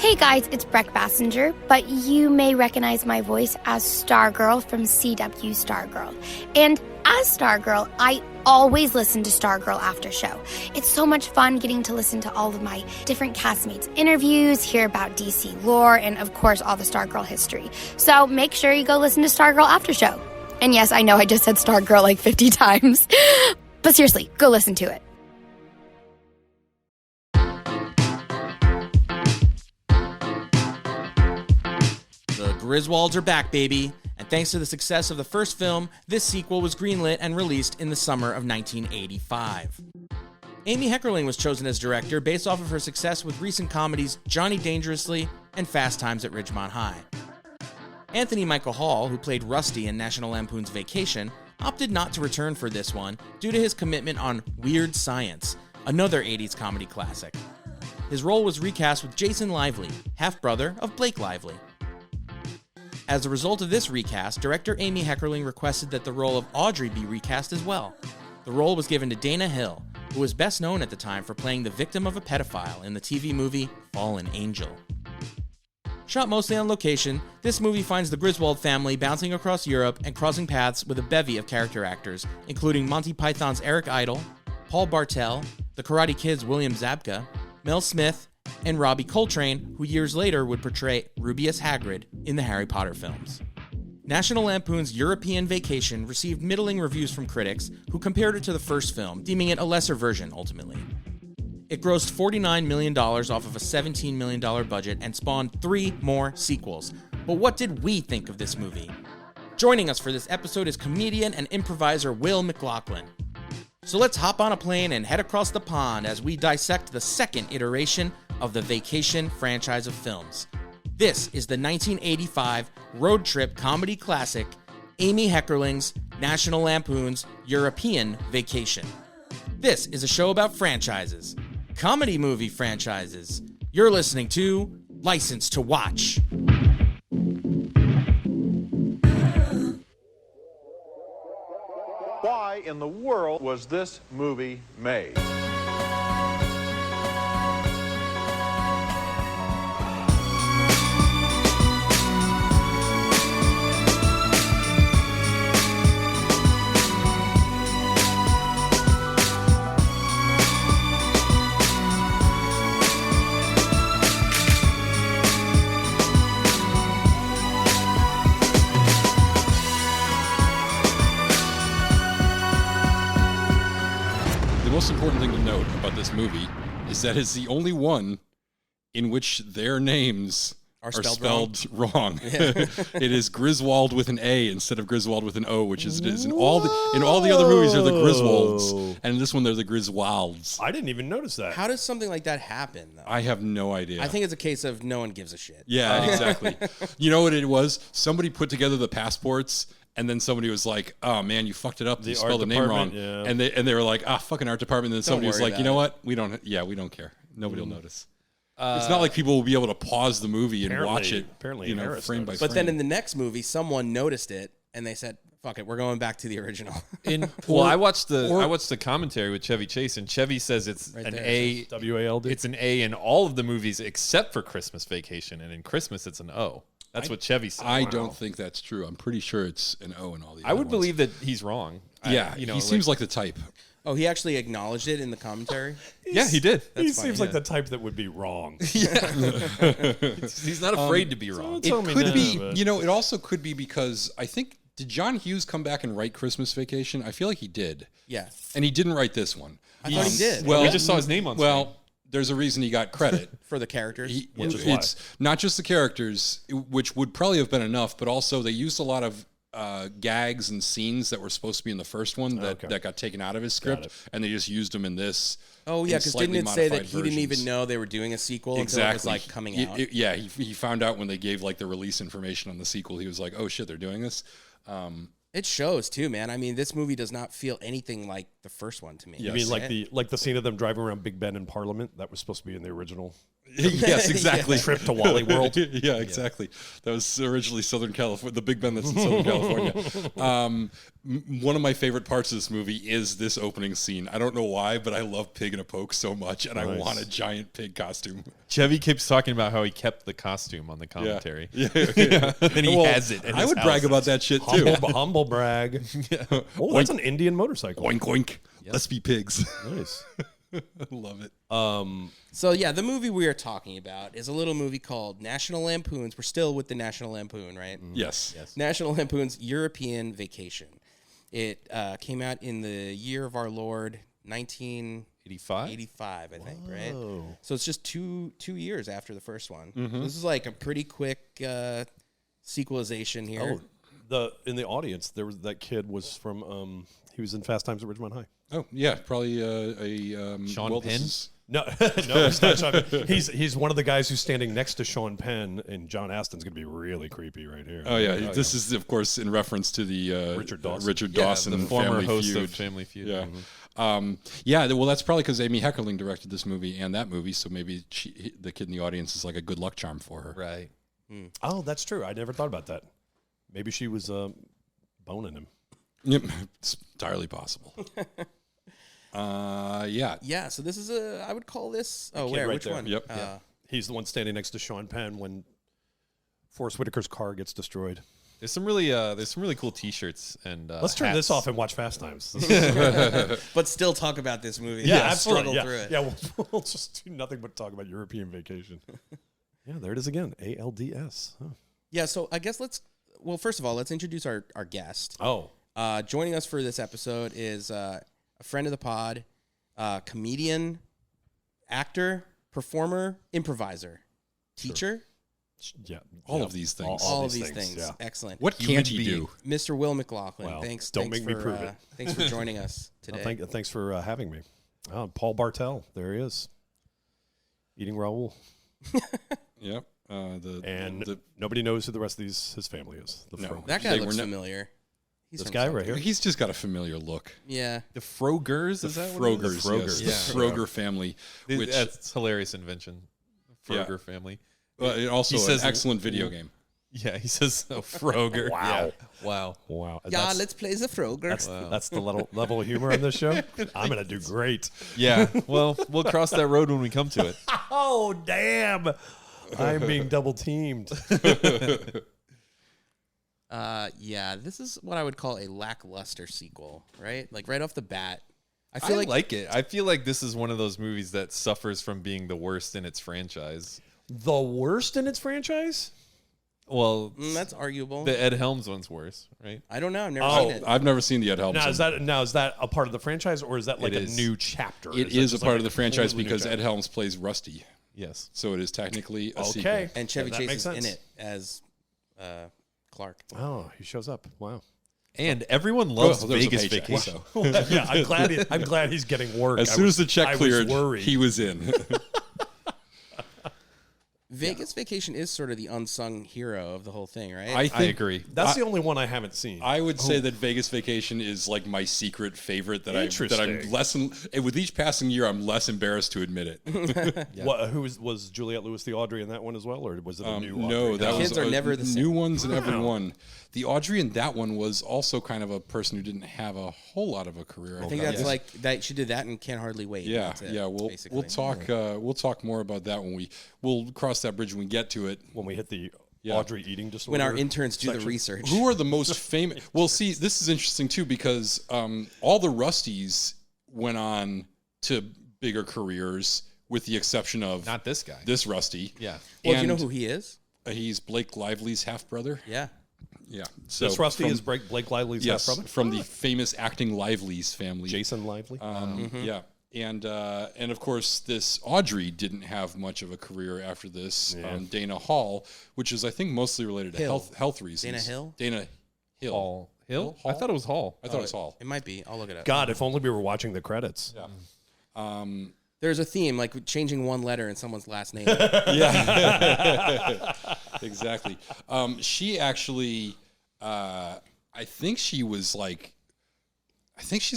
Hey guys, it's Breck Bassinger, but you may recognize my voice as Stargirl from CW Stargirl. And as Stargirl, I always listen to Stargirl After Show. It's so much fun getting to listen to all of my different castmates' interviews, hear about DC lore, and of course all the Stargirl history. So make sure you go listen to Stargirl After Show. And yes, I know I just said Stargirl like 50 times, but seriously, go listen to it. The GriswAlds are back, baby. And thanks to the success of the first film, this sequel was greenlit and released in the summer of 1985. Amy Heckerling was chosen as director based off of her success with recent comedies Johnny Dangerously and Fast Times at Ridgemont High. Anthony Michael Hall, who played Rusty in National Lampoon's Vacation, opted not to return for this one due to his commitment on Weird Science, another 80s comedy classic. His role was recast with Jason Lively, half-brother of Blake Lively. As a result of this recast, director Amy Heckerling requested that the role of Audrey be recast as well. The role was given to Dana Hill, who was best known at the time for playing the victim of a pedophile in the TV movie Fallen Angel. Shot mostly on location, this movie finds the Griswold family bouncing across Europe and crossing paths with a bevy of character actors, including Monty Python's Eric Idle, Paul Bartel, The Karate Kid's William Zabka, Mel Smith, and Robbie Coltrane, who years later would portray Rubeus Hagrid in the Harry Potter films. National Lampoon's European Vacation received middling reviews from critics, who compared it to the first film, deeming it a lesser version ultimately. It grossed $49 million off of a $17 million budget and spawned 3 more sequels. But what did we think of this movie? Joining us for this episode is comedian and improviser Will McLaughlin. So let's hop on a plane and head across the pond as we dissect the second iteration of the Vacation franchise of films. This is the 1985 road trip comedy classic, Amy Heckerling's National Lampoon's European Vacation. This is a show about franchises, comedy movie franchises. You're listening to License to Watch. Why in the world was this movie made? The most important thing to note about this movie is that it's the only one in which their names are spelled wrong. Yeah. It is Griswold with an A instead of Griswold with an O, which is it is in all the other movies are the Griswolds, and in this one they're the GrisWalds. I didn't even notice that. How does something like that happen, though? I have no idea. I think it's a case of no one gives a shit. Yeah, exactly. You know what it was? Somebody put together the passports. And then somebody was like, "Oh man, you fucked it up. You spelled the name wrong." Yeah. And they were like, fucking art department." And then somebody was like, "You know what? We don't care. Nobody will notice." It's not like people will be able to pause the movie and watch it. Apparently, frame by frame. But then in the next movie, someone noticed it and they said, "Fuck it, we're going back to the original." I watched the commentary with Chevy Chase, and Chevy says it's Right an there, A. WALD. It's an A in all of the movies except for Christmas Vacation, and in Christmas it's an O. That's what Chevy said. I don't think that's true. I'm pretty sure it's an O in all the other I would ones. believe that he's wrong. Yeah, he seems like the type. Oh, he actually acknowledged it in the commentary? Yeah, he did. He seems like the type that would be wrong. He's not afraid to be wrong. It could be, it also could be because I think, did John Hughes come back and write Christmas Vacation? I feel like he did. Yeah. And he didn't write this one. I thought he did. Well, we just saw his name on screen. There's a reason he got credit. For the characters? It's not just the characters, which would probably have been enough, but also they used a lot of gags and scenes that were supposed to be in the first one that got taken out of his script, and they just used them in this. Oh, yeah, because didn't it say that he didn't even versions. know they were doing a sequel Exactly. until it was, like, coming out? He found out when they gave, like, the release information on the sequel. He was like, oh, shit, they're doing this. It shows, too, man. I mean, this movie does not feel anything like the first one to me. You mean like the scene of them driving around Big Ben in Parliament? That was supposed to be in the original? Yes, exactly. Trip to Wally World. Yeah, exactly. That was originally Southern California, the Big Ben that's in Southern California. One of my favorite parts of this movie is this opening scene. I don't know why, but I love Pig in a Poke so much, and I want a giant pig costume. Chevy keeps talking about how he kept the costume on the commentary. Yeah. Then he has it. I would brag about that shit too. Humble brag. Oh, that's an Indian motorcycle. Oink, oink. Let's be pigs. Nice. I love it. So yeah, the movie we are talking about is a little movie called National Lampoon's. We're still with the National Lampoon, right? Yes. National Lampoon's European Vacation. It came out in the year of our Lord, 1985, I think, right? So it's just two years after the first one. So this is like a pretty quick sequelization here. In the audience, there was that kid was from he was in Fast Times at Ridgemont High. Oh yeah, probably Sean Penn? No, it's not Sean. He's one of the guys who's standing next to Sean Penn, and John Aston's going to be really creepy right here. Oh yeah, this is of course in reference to the Richard Dawson. The former Family host Feud. of Family Feud. Yeah. Well, that's probably because Amy Heckerling directed this movie and that movie, so maybe the kid in the audience is like a good luck charm for her. Right. Oh, that's true. I never thought about that. Maybe she was boning him. Yep, it's entirely possible. Yeah. Yeah, so this is I would call this. Oh, kid where? right Which there. one? Yep. He's the one standing next to Sean Penn when Forrest Whitaker's car gets destroyed. There's some really cool T-shirts and Let's turn this hats. off and watch Fast Times. But still talk about this movie. absolutely. Struggle through it. Yeah, we'll just do nothing but talk about European Vacation. Yeah, there it is again. ALDS. Huh. Yeah, so I guess first of all, let's introduce our guest. Oh. Joining us for this episode is a friend of the pod, comedian, actor, performer, improviser, teacher. Yeah. All of these things. All of these things. Yeah. Excellent. What can't he do? Mr. Will McLaughlin. Well, thanks. don't make me prove it. Thanks for joining us today. Thanks for having me. Paul Bartel. There he is. Eating Raoul. Yep. Nobody knows who the rest of his family is. That guy looks familiar. He's this from guy something. right here. He's just got a familiar look. Yeah. The Frogers. Is that what it is? Frogers. Frogers. The Froger family. Which That's hilarious invention. Froger family. Also He says- an excellent video game. Yeah, he says Froger. Wow. Yeah. Wow. Wow. Yeah, let's play the Froger. That's the level of humor on this show. I'm going to do great. Yeah. Well, we'll cross that road when we come to it. Oh, damn. I'm being double teamed. Yeah, this is what I would call a lackluster sequel, right? Like right off the bat. I I feel like it. I feel like this is one of those movies that suffers from being the worst in its franchise. The worst in its franchise? Well, that's arguable. the Ed Helms one's worse, right? I don't know. I've never seen it. I've never seen the Ed Helms. Now is that a part of the franchise, or is that like It a is. new chapter? It that is a just part like of the franchise completely new because chapter? Ed Helms plays Rusty, Yes. so it is technically a sequel. Okay. And Chevy that Chase makes is in sense. it as Clark. Oh, he shows up. Wow. And everyone loves there's a Vegas paycheck, Vacation. so. Yeah, I'm glad he's getting work. As soon as the check cleared, worried. he was in. Vegas Vacation is sort of the unsung hero of the whole thing, right? I agree. That's the only one I haven't seen. I would say that Vegas Vacation is like my secret favorite that I'm Interesting. less and with each passing year I'm less embarrassed to admit it. Who was Juliette Lewis the Audrey in that one as well, or was it a new? No, Audrey? that was Kids are never the same. new ones in every one. The Audrey in that one was also kind of a person who didn't have a whole lot of a career. I think that's like that. She did that and Can't Hardly Wait. Yeah, That's it, yeah. We'll talk more about that when we'll cross that bridge when we get to it. When we hit the Yeah. Audrey eating disorder. when our interns do the section. research. Who are the most famous? Well, see, this is interesting too because all the Rusties went on to bigger careers, with the exception of Not this guy. this Rusty. Yeah. Well, do you know And who he is? He's Blake Lively's half brother. Yeah. Yeah. So This Rusty from- is Blake Lively's yes, half brother. from the famous acting Lively's family. Jason Lively. Yeah. And of course, this Audrey didn't have much of a career after this. Dana Hall, which is I think mostly related to Hill. health reasons. Dana Hill? Dana Hill. Hall. Hill? Hall? I thought it was Hall. I thought it was Hall. It might be. I'll look it up. God, if only we were watching the credits. Yeah. There's a theme, like changing one letter in someone's last name. Yeah. Exactly. She actually, I think she's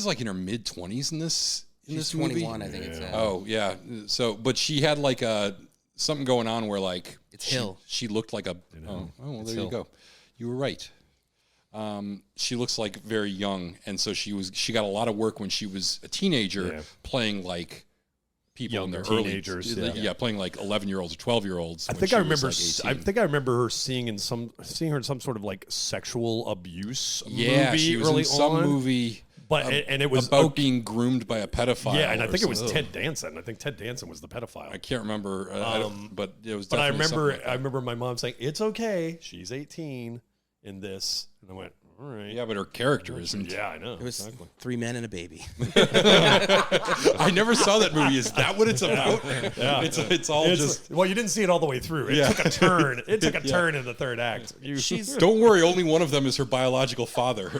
like in her mid 20s in this. She's this 21, movie. I think it said. Oh yeah. So, but she had like a something going on where like It's Hill. She looked like a. Oh, well, there you go. You were right. She looks like very young, and so she got a lot of work when she was a teenager, playing like people in their teenagers, early, playing like 11-year-olds or 12-year-olds. I think I remember. I think I remember her seeing her in some sort of like sexual abuse. Movie she was early in some on. movie. But and it was about being groomed by a pedophile. Yeah, and I think it was Ted Danson. I think Ted Danson was the pedophile. I can't remember, but it was. But I remember, remember, I remember my mom saying, "It's okay. She's 18 in this," and I went, "All right." Yeah, but her character isn't. Yeah, I know. It was 3 men and a baby. I never saw that movie. Is that what it's about? Yeah, it's all just. Well, you didn't see it all the way through. It took a turn. It took a turn in the third act. Don't worry. Only one of them is her biological father.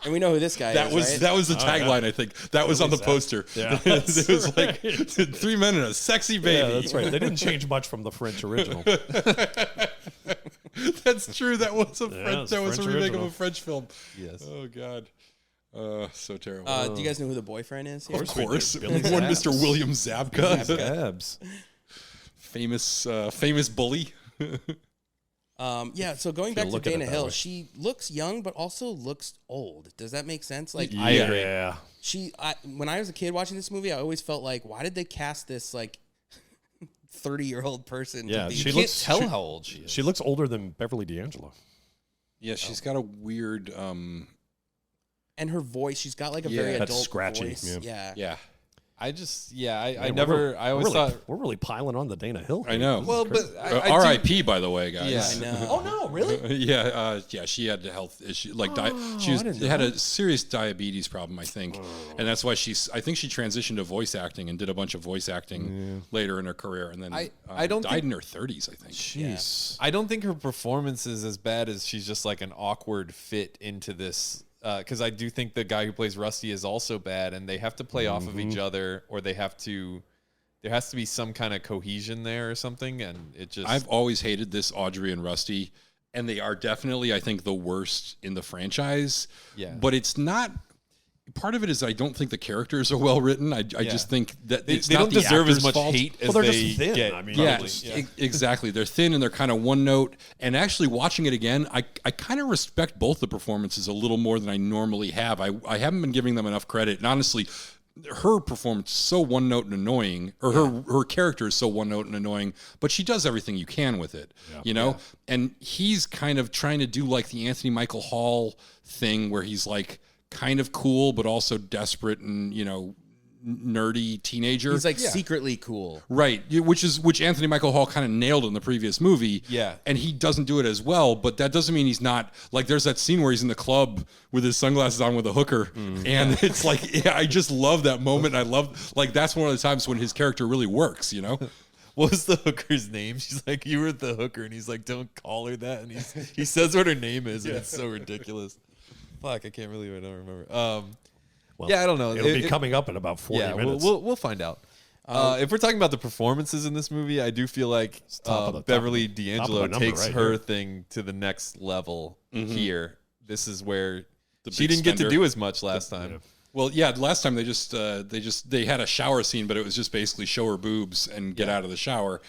And we know who this guy is. Right? That was the tagline. I think that was on the poster. Yeah, it was like 3 men and a sexy baby. Yeah, that's right. They didn't change much from the French original. That's true. That was a French. That was a remake original. of a French film. Yes. Oh God. So terrible. Do you guys know who the boyfriend is? Here? Of course, Billy one Zabs. Mr. William Zabka, Scabs. famous bully. So going back to look at it Dana that Hill, way. she looks young but also looks old. Does that make sense? Like I agree. Yeah. when I was a kid watching this movie, I always felt like, why did they cast this like 30-year-old person? Yeah, to be she You looks- can't tell she- how old she is. She looks older than Beverly D'Angelo. Yeah, she's got a weird. and her voice, she's got like a Yeah. very That's adult scratchy, voice. yeah. Yeah, I We're always thought. really piling on the Dana Hill. I know. Well, but I R.I.P. By the way, guys. Yeah. I know. Oh no, really? Yeah, she had a health issue. Like, she had a serious diabetes problem, I think, and that's why I think she transitioned to voice acting and did a bunch of voice acting later in her career, and then I don't died think- in her 30s, I think. Jeez. I don't think her performance is as bad as she's just like an awkward fit into this. Because I do think the guy who plays Rusty is also bad, and they have to play off of each other, or there has to be some kind of cohesion there or something, and it just. I've always hated this Audrey and Rusty, and they are definitely, I think, the worst in the franchise. Yeah. But it's not. Part of it is I don't think the characters are well written. I just think that they it's don't not the deserve as actors' much fault. hate as Well, they're they just thin. get. I mean, Yeah, probably. exactly. They're thin and they're kind of one note. And actually watching it again, I kind of respect both the performances a little more than I normally have. I haven't been giving them enough credit. And honestly, her performance is so one note and annoying, or her character is so one note and annoying, but she does everything you can with it, you know? And he's kind of trying to do like the Anthony Michael Hall thing where he's like kind of cool, but also desperate and, nerdy teenager. He's like secretly cool. Right, which Anthony Michael Hall kind of nailed in the previous movie. Yeah. And he doesn't do it as well, but that doesn't mean he's not, like, there's that scene where he's in the club with his sunglasses on with a hooker, and it's like, I just love that moment. I love, like, that's one of the times when his character really works, What was the hooker's name? She's like, "You were the hooker," and he's like, "Don't call her that." And he says what her name is, and it's so ridiculous. Fuck, I can't believe I don't remember. I don't know. It'll be coming up in about 40 minutes. We'll find out. If we're talking about the performances in this movie, I do feel like Beverly D'Angelo takes her thing to the next level here. This is where she didn't get to do as much last time. Well, yeah, last time they had a shower scene, but it was just basically show her boobs and get out of the shower.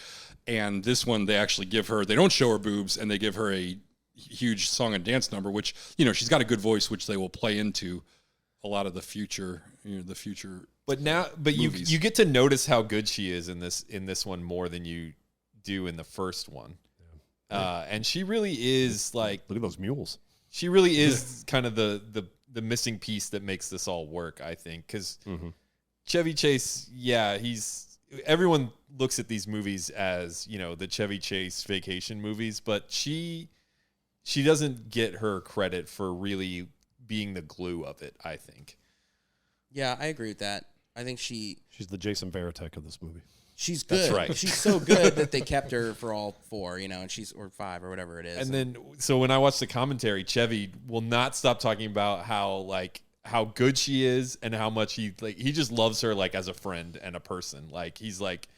And this one, they actually they don't show her boobs, and they give her a huge song and dance number, which, she's got a good voice, which they will play into a lot of the future, But movies. you get to notice how good she is in this one more than you do in the first one. And she really is like, Look at those mules. she really is kind of the missing piece that makes this all work, I think, because Chevy Chase, everyone looks at these movies as, the Chevy Chase vacation movies, but she doesn't get her credit for really being the glue of it, I think. Yeah, I agree with that. I think she's She's the Jason Veritek of this movie. good. That's right. She's so good that they kept her for all 4, and or 5 or whatever it is. And then, so when I watch the commentary, Chevy will not stop talking about how good she is and how much he just loves her like as a friend and a person. Like he's like,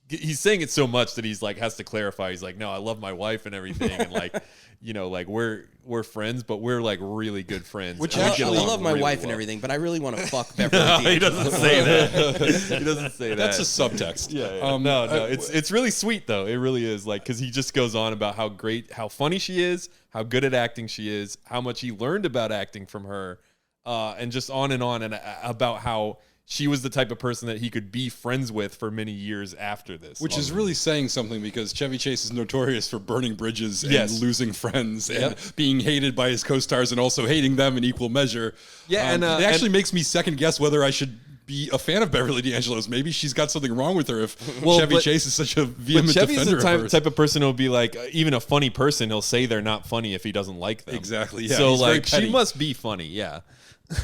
he's saying it so much that he's like has to clarify. He's like, no, I love my wife and everything, and like, you know, like we're friends, but we're like really good friends. Which and we I get along love my really wife well. and everything, but I really want to fuck Beverly No, he D'Angelo. doesn't say that. He doesn't say that. That's a subtext. Yeah. No, it's really sweet though. It really is, like, because he just goes on about how funny she is, how good at acting she is, how much he learned about acting from her, and just on and about how she was the type of person that he could be friends with for many years after this. Which is really saying something, because Chevy Chase is notorious for burning bridges and Yes. losing friends and being hated by his co-stars and also hating them in equal measure. Yeah, it actually makes me second guess whether I should be a fan of Beverly D'Angelo's. Maybe she's got something wrong with her if Chevy Chase is such a vehement Chevy's defender the of hers. type of person who'll be like, even a funny person, he'll say they're not funny if he doesn't like them. Exactly, yeah. So He's very like, she petty. must be funny. Yeah.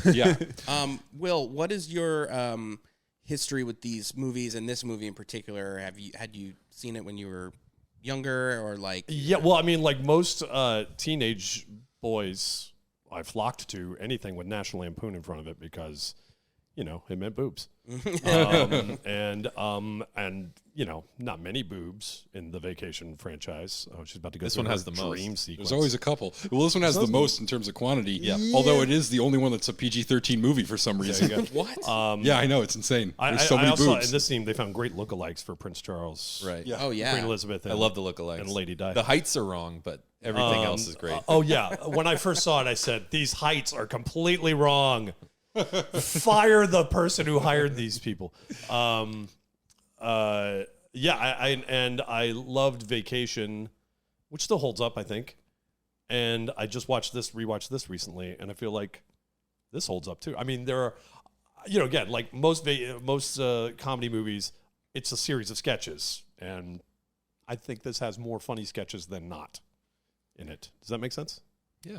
Yeah. Will, what is your history with these movies and this movie in particular? Had you seen it when you were younger, or like? Yeah, well, I mean, like most teenage boys, I flocked to anything with National Lampoon in front of it because, you know, it meant boobs. And you know, not many boobs in the Vacation franchise. Oh, she's about to go. This through one her has the most. dream sequence. There's always a couple. Well, this one has the most in terms of quantity. Yeah. Although it is the only one that's a PG-13 movie for some reason. What? Yeah, I know. It's insane. I There's so many also, boobs. in this scene, they found great lookalikes for Prince Charles, Right. Yeah. Oh yeah. Queen Elizabeth. I love the lookalikes. and Lady Di. The heights are wrong, but everything else is great. Oh yeah, when I first saw it, I said these heights are completely wrong. Fire the person who hired these people. Yeah, I loved Vacation, which still holds up, I think. And I just rewatched this recently, and I feel like this holds up too. I mean, there are, you know, again, like most comedy movies, it's a series of sketches, and I think this has more funny sketches than not in it. Does that make sense? Yeah.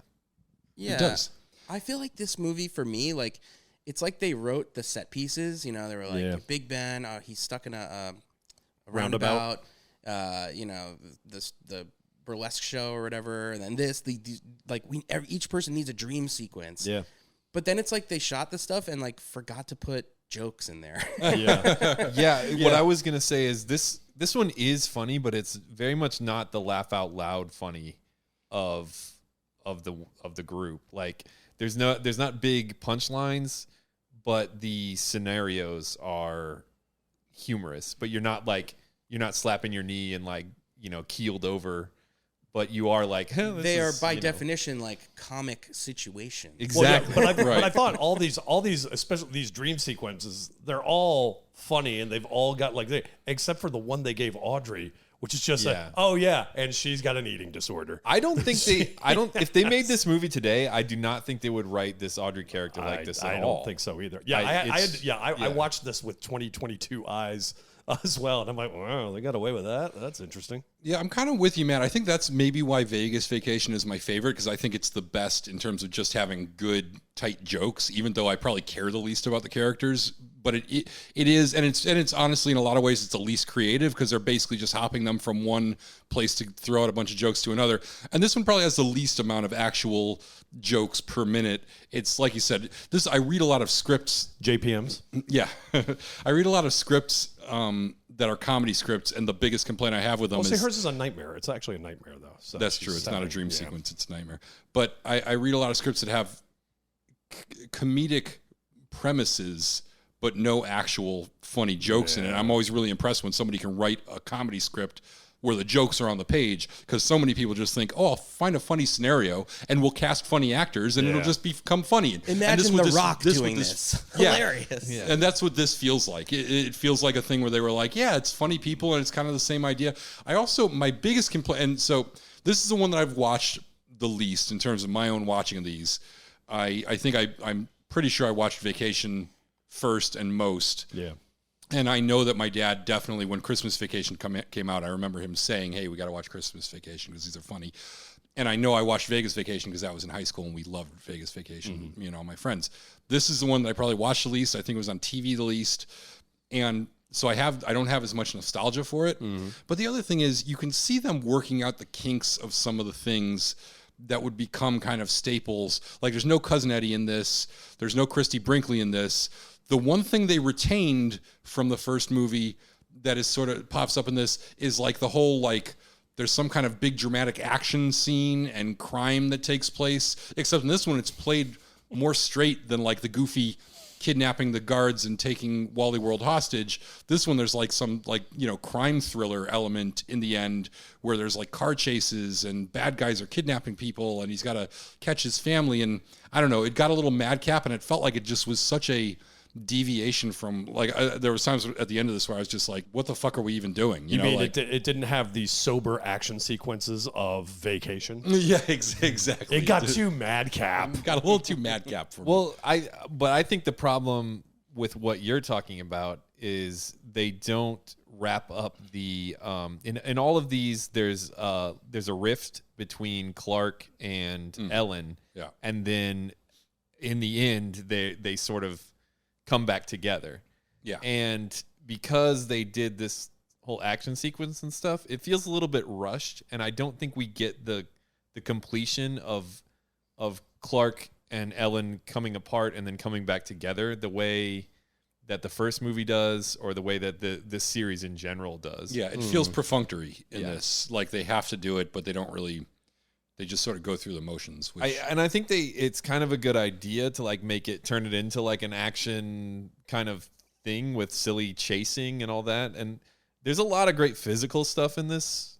Yeah, It does. I feel like this movie for me, like, it's like they wrote the set pieces. You know, they were like, Yeah. Big Ben, he's stuck in a roundabout. You know, the burlesque show or whatever, and then each person needs a dream sequence. Yeah. But then it's like they shot the stuff and like forgot to put jokes in there. Yeah. Yeah, what I was gonna say is this one is funny, but it's very much not the laugh out loud funny of the group. Like there's not big punchlines, but the scenarios are humorous. But you're not slapping your knee and like, you know, keeled over, but you are like, They are by definition like comic situations. Exactly. Well, yeah, but I thought all these, especially these dream sequences, they're all funny and they've all got except for the one they gave Audrey, which is just and she's got an eating disorder. If they made this movie today, I do not think they would write this Audrey character like this at all. I don't think so either. Yeah, I watched this with 2022 eyes as well, and I'm like, wow, they got away with that. That's interesting. Yeah, I'm kind of with you, man. I think that's maybe why Vegas Vacation is my favorite, because I think it's the best in terms of just having good, tight jokes, even though I probably care the least about the characters. But it is, and it's honestly, in a lot of ways, it's the least creative, because they're basically just hopping them from one place to throw out a bunch of jokes to another. And this one probably has the least amount of actual jokes per minute. It's like you said, I read a lot of scripts. JPMs. Yeah. I read a lot of scripts that are comedy scripts, and the biggest complaint I have with them is... hers is a nightmare. It's actually a nightmare, though. So that's true. It's not a dream sequence. It's a nightmare. But I read a lot of scripts that have comedic premises, but no actual funny jokes in it. I'm always really impressed when somebody can write a comedy script where the jokes are on the page, because so many people just think, oh, I'll find a funny scenario and we'll cast funny actors and it'll just become funny. Imagine The Rock doing this. Yeah. Hilarious. Yeah. And that's what this feels like. It feels like a thing where they were like, yeah, it's funny people and it's kind of the same idea. My biggest complaint, and so this is the one that I've watched the least in terms of my own watching of these. I think I'm pretty sure I watched Vacation first and most. Yeah. And I know that my dad definitely, when Christmas Vacation came out, I remember him saying, hey, we got to watch Christmas Vacation because these are funny. And I know I watched Vegas Vacation because that was in high school and we loved Vegas Vacation, you know, my friends. This is the one that I probably watched the least. I think it was on TV the least. And so I don't have as much nostalgia for it. But the other thing is, you can see them working out the kinks of some of the things that would become kind of staples. Like, there's no Cousin Eddie in this. There's no Christy Brinkley in this. The one thing they retained from the first movie that is sort of pops up in this is like the whole like there's some kind of big dramatic action scene and crime that takes place, except in this one it's played more straight than like the goofy kidnapping the guards and taking Wally World hostage. This one, there's like some like, you know, crime thriller element in the end where there's like car chases and bad guys are kidnapping people and he's got to catch his family. And I don't know, it got a little madcap and it felt like it just was such a deviation from like there was times at the end of this where I was just like, what the fuck are we even doing? You know, mean like, it didn't have these sober action sequences of Vacation? Yeah, exactly. It got too madcap. Got a little too madcap for me. Well, I think the problem with what you're talking about is they don't wrap up the in all of these there's a rift between Clark and Ellen. Yeah. And then in the end they sort of come back together. Yeah. And because they did this whole action sequence and stuff, it feels a little bit rushed, and I don't think we get the completion of Clark and Ellen coming apart and then coming back together the way that the first movie does, or the way that this series in general does. Yeah, it feels perfunctory in this. Like they have to do it, but they don't really. They just sort of go through the motions. Which... I think it's kind of a good idea to like turn it into like an action kind of thing with silly chasing and all that. And there's a lot of great physical stuff in this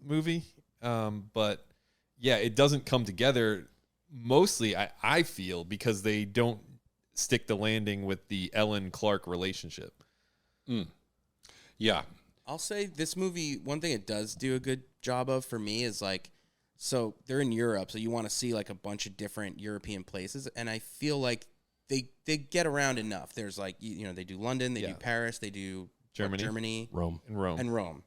movie. But yeah, it doesn't come together mostly, I feel, because they don't stick the landing with the Ellen-Clark relationship. Yeah. I'll say this movie, one thing it does do a good job of for me is like, so they're in Europe, so you want to see like a bunch of different European places, and I feel like they get around enough. There's like, you know, they do London, they do Paris, they do Germany, Rome.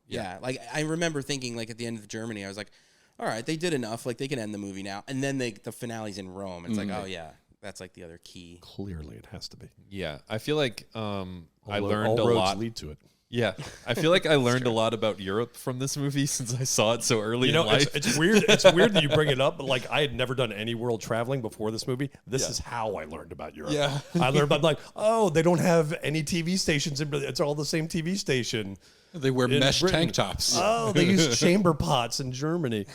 Yeah. Like I remember thinking like at the end of Germany, I was like, all right, they did enough. Like they can end the movie now, and then the finale's in Rome. It's like, oh yeah, that's like the other key. Clearly, it has to be. Yeah, I feel like I learned all a roads lot. lead to it. Yeah, I feel like I learned a lot about Europe from this movie since I saw it so early in life. It's weird. It's weird that you bring it up, but like I had never done any world traveling before this movie. This is how I learned about Europe. Yeah. I learned about like, oh, they don't have any TV stations in Brazil. It's all the same TV station. They wear in mesh Britain. tank tops. Oh, they use chamber pots in Germany.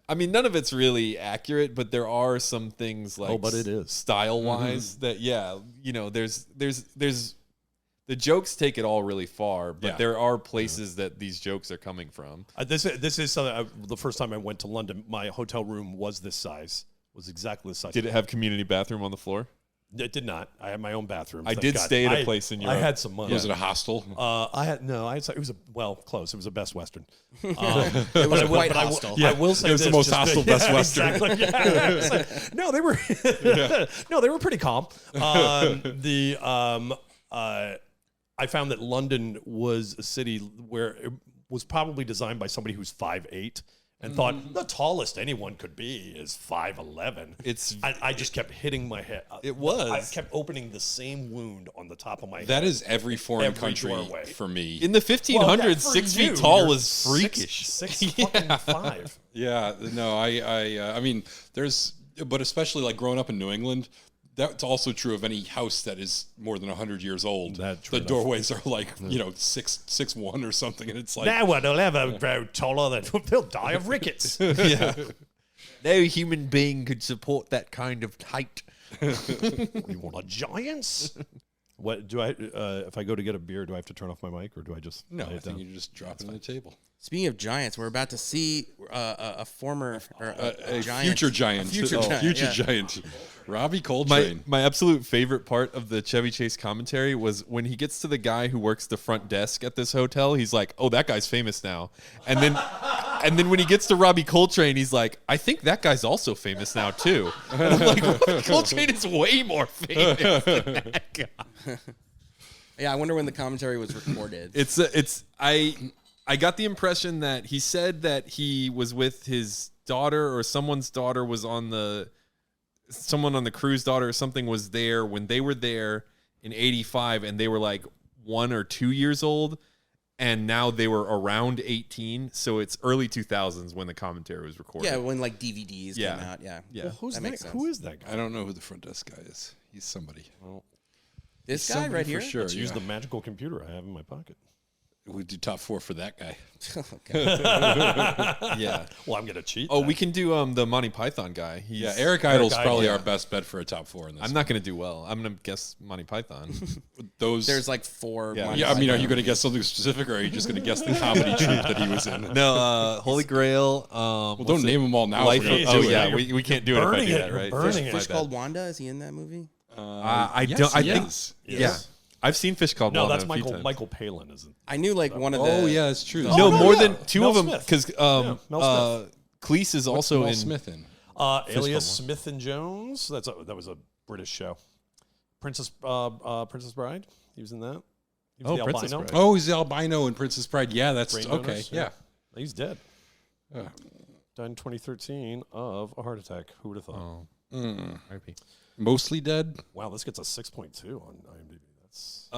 I mean, none of it's really accurate, but there are some things like but it is. style-wise that, you know, there's the jokes take it all really far, but there are places that these jokes are coming from. This is something. The first time I went to London, my hotel room was this size. Was exactly this size. Did it have community bathroom on the floor? It did not. I had my own bathroom. I did stay at a place in Europe. I had some money. Was it a hostel? It was close. It was a Best Western. It was quite hostile. I will say it was this, the most just hostile Best Western. Exactly. Yeah. No, they were. No, they were pretty calm. I found that London was a city where it was probably designed by somebody who's 5'8" and thought the tallest anyone could be is 5'11". I just kept hitting my head. It was. I kept opening the same wound on the top of my head. That is every foreign Every country doorway. for me. In the 1500s, for 6 you, feet tall you're was freakish. Six fucking 5. Yeah, no, I mean, but especially like growing up in New England, that's also true of any house that is more than 100 years old. That's true the doorways are like, 6'1" or something, and it's like No one will ever grow taller than they'll die of rickets. Yeah. No human being could support that kind of height. You want a giants? What do I? If I go to get a beer, do I have to turn off my mic, or do I just no, lay I it think down? you just drop it on the table. Speaking of giants, we're about to see a former or a giant, future giant, future giant, Robbie Coltrane. My absolute favorite part of the Chevy Chase commentary was when he gets to the guy who works the front desk at this hotel. He's like, "Oh, that guy's famous now," and then when he gets to Robbie Coltrane, he's like, "I think that guy's also famous now too." And I'm like, Robbie Coltrane is way more famous than that guy. Yeah, I wonder when the commentary was recorded. I got the impression that he said that he was with his daughter, or someone's daughter was someone on the crew's daughter or something was there when they were there in 85, and they were like 1 or 2 years old, and now they were around 18. So it's early 2000s when the commentary was recorded. Yeah, when like DVDs came out. Yeah. Yeah. Well, That makes sense. Who is that guy? I don't know who the front desk guy is. He's somebody. This guy Somebody right for here? sure. Let's use the magical computer I have in my pocket. We do top 4 for that guy. Yeah. Well, I'm gonna cheat. Oh, we can do the Monty Python guy. Yeah, Eric Idle's probably Idle. our best bet for a top 4 in this. I'm not gonna do well. I'm gonna guess Monty Python. Those. There's like 4. Yeah. Monty Yeah, I mean, are Python. you going to guess something specific, or are you just going to guess the comedy troupe that he was in? No, Holy Grail. Well, don't name them all now. Life if we're of, gonna oh do it. yeah, we can't do it if I burning do it. that, You're right? burning it. My Fish bad. Called Wanda? Is he in that movie? I yes, don't. I he think. is. Yeah, I've seen Fish Called No, Wanda that's a few Michael. times. Michael Palin isn't. I knew like one of the. Oh yeah, that's true. No, no, more yeah. than 2 Mel of them Smith. because Mel Cleese is What's also Mel in. Smith in. Alias Smith and Jones. That was a British show. Princess Bride. He was in that. He was the Princess albino. Bride. Oh, he's the albino in Princess Bride. Yeah, that's Brain okay. donors, Yeah. He's dead. Uh, Died in 2013 of a heart attack. Who would have thought? R.I.P. Mostly dead. Wow, this gets a 6.2 on IMDb. That's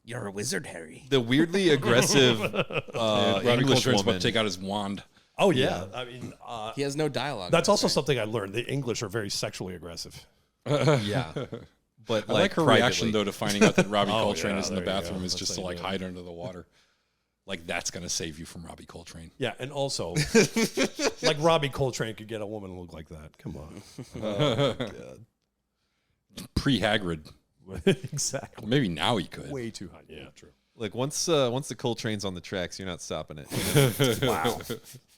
You're a wizard, Harry. The weirdly aggressive Robbie English Coltrane's about woman. to take out his wand. oh yeah. I mean, He has no dialogue. that's also something I learned. The English are very sexually aggressive. Yeah, but I like her privately. reaction though to finding out that Robbie Oh, Coltrane yeah, is in the there you bathroom go. is That's just how to you like do it. hide under the water. Like that's gonna save you from Robbie Coltrane. Yeah, and also, like Robbie Coltrane could get a woman to look like that. Come on. Pre-Hagrid. Exactly. Maybe now he could. Way too high. Yeah, true. Like once the Coltrane's on the tracks, you're not stopping it. Wow.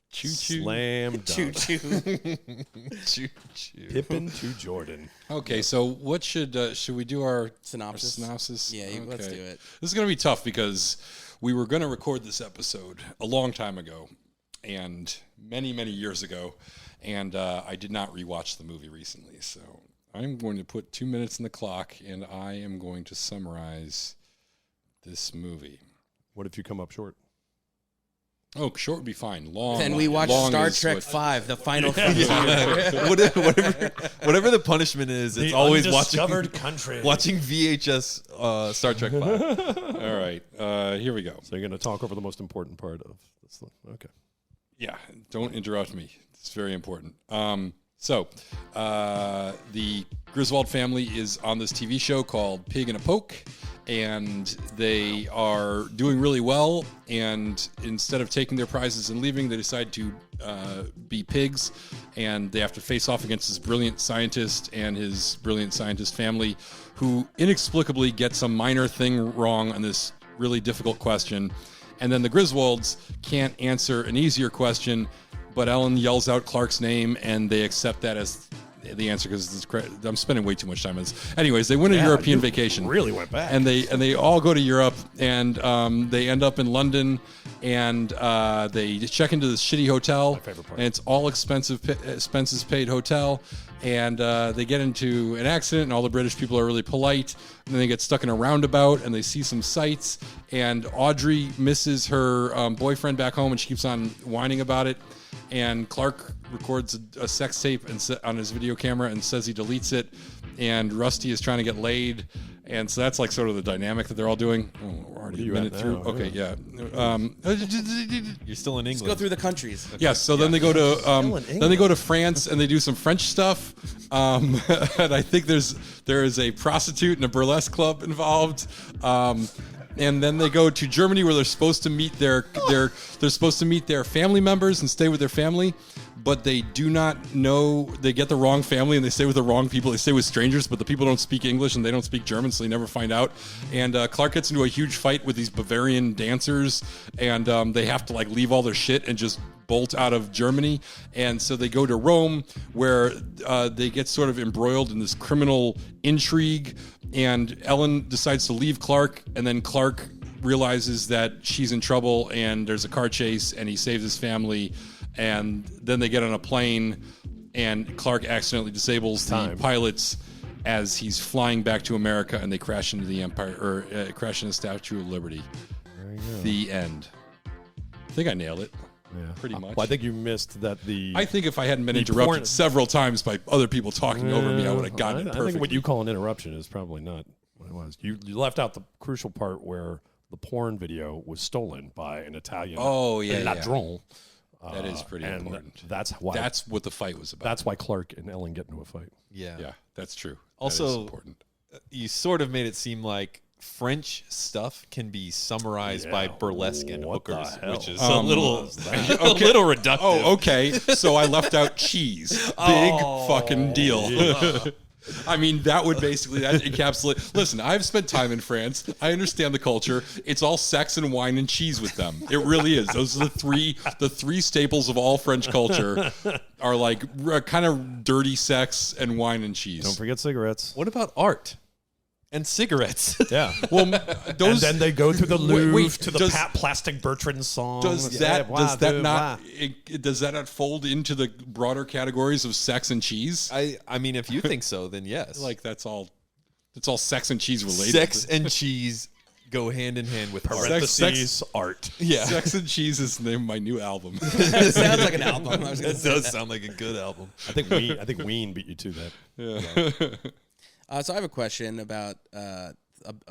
Choo choo. Slam Choo dunk. choo. Choo choo. Pippin to Jordan. Okay, so what should we do our Synopsis? our synopsis? Yeah, let's Okay. do it. This is going to be tough because we were going to record this episode a long time ago and many years ago, and I did not rewatch the movie recently. So I'm going to put 2 minutes in the clock, and I am going to summarize this movie. What if you come up short? Oh, short would be fine. Long. Then we watch long Star is Trek what- 5, The Final Frontier. whatever the punishment is, it's always undiscovered country. watching VHS Star Trek 5. All right, here we go. So you're going to talk over the most important part of this. Okay. Yeah, don't interrupt me. It's very important. So, the GriswAld family is on this TV show called Pig in a Poke, and they are doing really well. And instead of taking their prizes and leaving, they decide to be pigs, and they have to face off against this brilliant scientist and his brilliant scientist family, who inexplicably get some minor thing wrong on this really difficult question. And then the Griswolds can't answer an easier question, but Ellen yells out Clark's name, and they accept that as the answer because I'm spending way too much time on this. Anyways, they win a European vacation. Really went back. And they all go to Europe, and they end up in London, and they check into this shitty hotel. My favorite part. And it's all expenses paid hotel. And they get into an accident, and all the British people are really polite. And then they get stuck in a roundabout, and they see some sights. And Audrey misses her boyfriend back home, and she keeps on whining about it. And Clark records a sex tape on his video camera and says he deletes it. And Rusty is trying to get laid. And so that's like sort of the dynamic that they're all doing. Oh, we're already a minute through. now? Okay, yeah. You're still in Let's go England. through the countries. Yes. So then they go to France and they do some French stuff. And I think there is a prostitute and a burlesque club involved. And then they go to Germany where they're supposed to meet their family members and stay with their family, but they do not know. They get the wrong family and they stay with the wrong people. They stay with strangers, but the people don't speak English and they don't speak German, so they never find out. And Clark gets into a huge fight with these Bavarian dancers, and they have to like leave all their shit and just bolt out of Germany. And so they go to Rome where they get sort of embroiled in this criminal intrigue, and Ellen decides to leave Clark, and then Clark realizes that she's in trouble and there's a car chase, and he saves his family. And then they get on a plane, and Clark accidentally disables the pilots as he's flying back to America, and they crash into the crash into the Statue of Liberty. The end. I think I nailed it. Yeah. Pretty much. Well, I think you missed that I think if I hadn't been the interrupted porn- several times by other people talking over me, I would have gotten it I perfectly. think what you call an interruption is probably not what it was. You left out the crucial part where the porn video was stolen by an Italian ladron. That is pretty and important. That's why. That's what the fight was about. That's why Clark and Ellen get into a fight. Yeah. Yeah, that's true. That is Also, important. you sort of made it seem like French stuff can be summarized by burlesque and What the hookers, hell? which is a little reductive. Oh, okay. So I left out cheese. Big fucking deal. I mean, that would basically encapsulate. Listen, I've spent time in France. I understand the culture. It's all sex and wine and cheese with them. It really is. Those are the three staples of all French culture. Are like kind of dirty sex and wine and cheese. Don't forget cigarettes. What about art and cigarettes? Yeah. Well, And those then they go to the Louvre wait, to the does- Plastic Bertrand song. does that not fold into the broader categories of sex and cheese? I mean, if you think so, then yes. Like that's all sex and cheese related. Sex and cheese go hand in hand with art. Parentheses, art. Yeah. Sex and Cheese is the name of my new album. It sounds like an album. I was gonna That say does that. sound like a good album. I think Ween beat you to that. So I have a question about a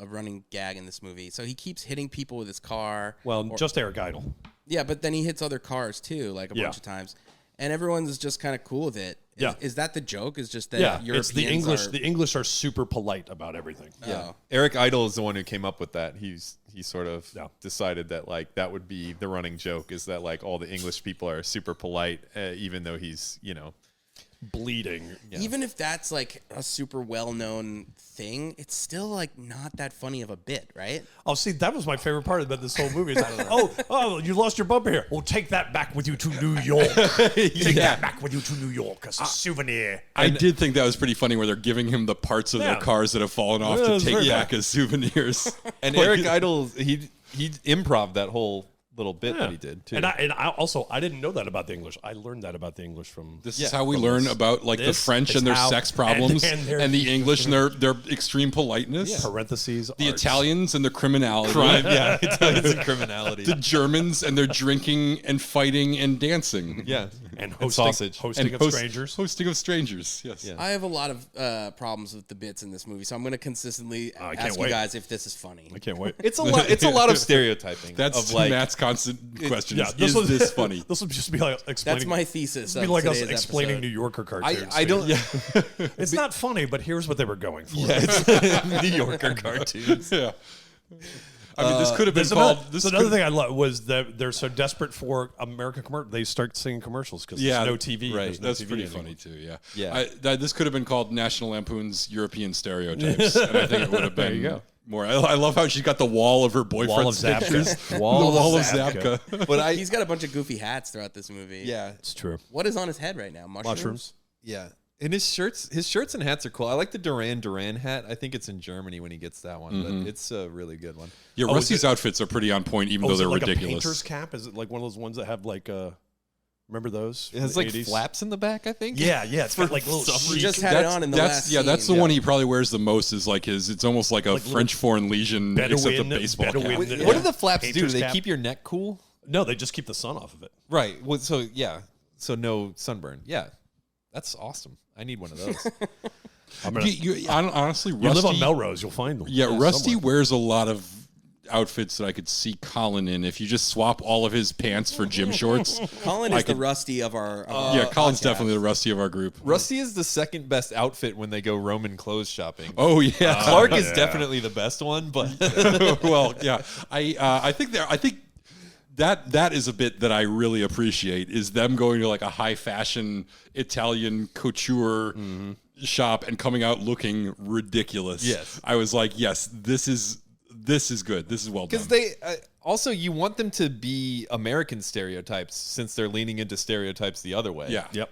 running gag in this movie. So he keeps hitting people with his car. Well, just Eric Idle. Yeah, but then he hits other cars too, like a bunch of times. And everyone's just kind of cool with it. Is that the joke? Is just that Europeans it's the English. are... The English are super polite about everything. Oh. Eric Idle is the one who came up with that. He sort of Yeah. decided that like that would be the running joke, is that like all the English people are super polite, even though he's Bleeding. Even if that's like a super well-known thing, it's still like not that funny of a bit, right? Oh, see, that was my favorite part about this whole movie. Is oh, you lost your bumper here. Well, take that back with you to New York. Take that back with you to New York as a souvenir. I did think that was pretty funny where they're giving him the parts of their Yeah. cars that have fallen off Yeah, it to was take very back as souvenirs. And Eric Idle, he improv that whole little bit that he did too. And I also didn't know that about the English. I learned that about the English from This is how we learn about like the This French is and their how- sex problems and their- and the English and their extreme politeness. parentheses. The arts. Italians and their criminality. Italians and criminality. The Germans and their drinking and fighting and dancing. Yeah, and And sausage. hosting of strangers. Hosting of strangers, yes. Yeah. I have a lot of problems with the bits in this movie, so I'm going to consistently I can't ask you wait. guys if this is funny. I can't wait. It's a lot. It's a lot of stereotyping. That's of like Matt's constant question. Yeah, Is this funny? This would just be like explaining. That's my thesis. This would be of like us today's explaining episode. New Yorker cartoons. I don't. Yeah, It's not funny, but here's what they were going for. it's New Yorker cartoons. Yeah. I mean, this could have been There's called. another, This so another could- thing I love was that they're so desperate for American commercials. They start singing commercials because Yeah, there's no TV. Right, There's no that's TV pretty anymore. funny too. Yeah, Yeah. This could have been called National Lampoon's European Stereotypes, and I think it would have been you go. more. I love how she's got the wall of her boyfriend's Wall of Zabka. pictures. Wall the of wall of Zabka. Zabka. But He's got a bunch of goofy hats throughout this movie. yeah, It's true. What is on his head right now? Mushrooms? yeah. And his shirts and hats are cool. I like the Duran hat. I think it's in Germany when he gets that one, but it's a really good one. Yeah, Oh, Rusty's is it- outfits are pretty on point, even Oh, though is it they're like ridiculous. a painter's cap? Is it like one of those ones that have like remember those? It has from like the 80s? flaps in the back, I think. Yeah, it's got like little some We chic- just had it on in the last yeah, that's the scene. one he probably wears the most. Is like his. It's almost like a Like little French Foreign Legion, except a Bedouin- baseball Bedouin- cap. Yeah. What do the flaps do? Do Painter's they cap. keep your neck cool? No, they just keep the sun off of it. Right. Well, so yeah. So no sunburn. Yeah. That's awesome. I need one of those. I'm gonna, Honestly, you Rusty. live on Melrose, you'll find them. Yeah, Rusty somewhere. wears a lot of outfits that I could see Colin in. If you just swap all of his pants for gym shorts. Colin I is the could- Rusty of our. Yeah, Colin's podcast. definitely the Rusty of our group. Rusty is the second best outfit when they go Roman clothes shopping. Oh yeah, Clark is definitely the best one, but well, yeah. I think that is a bit that I really appreciate is them going to like a high fashion Italian couture shop and coming out looking ridiculous. Yes. I was like, yes, this is good. This is well done. because they also you want them to be American stereotypes since they're leaning into stereotypes the other way. Yeah. Yep.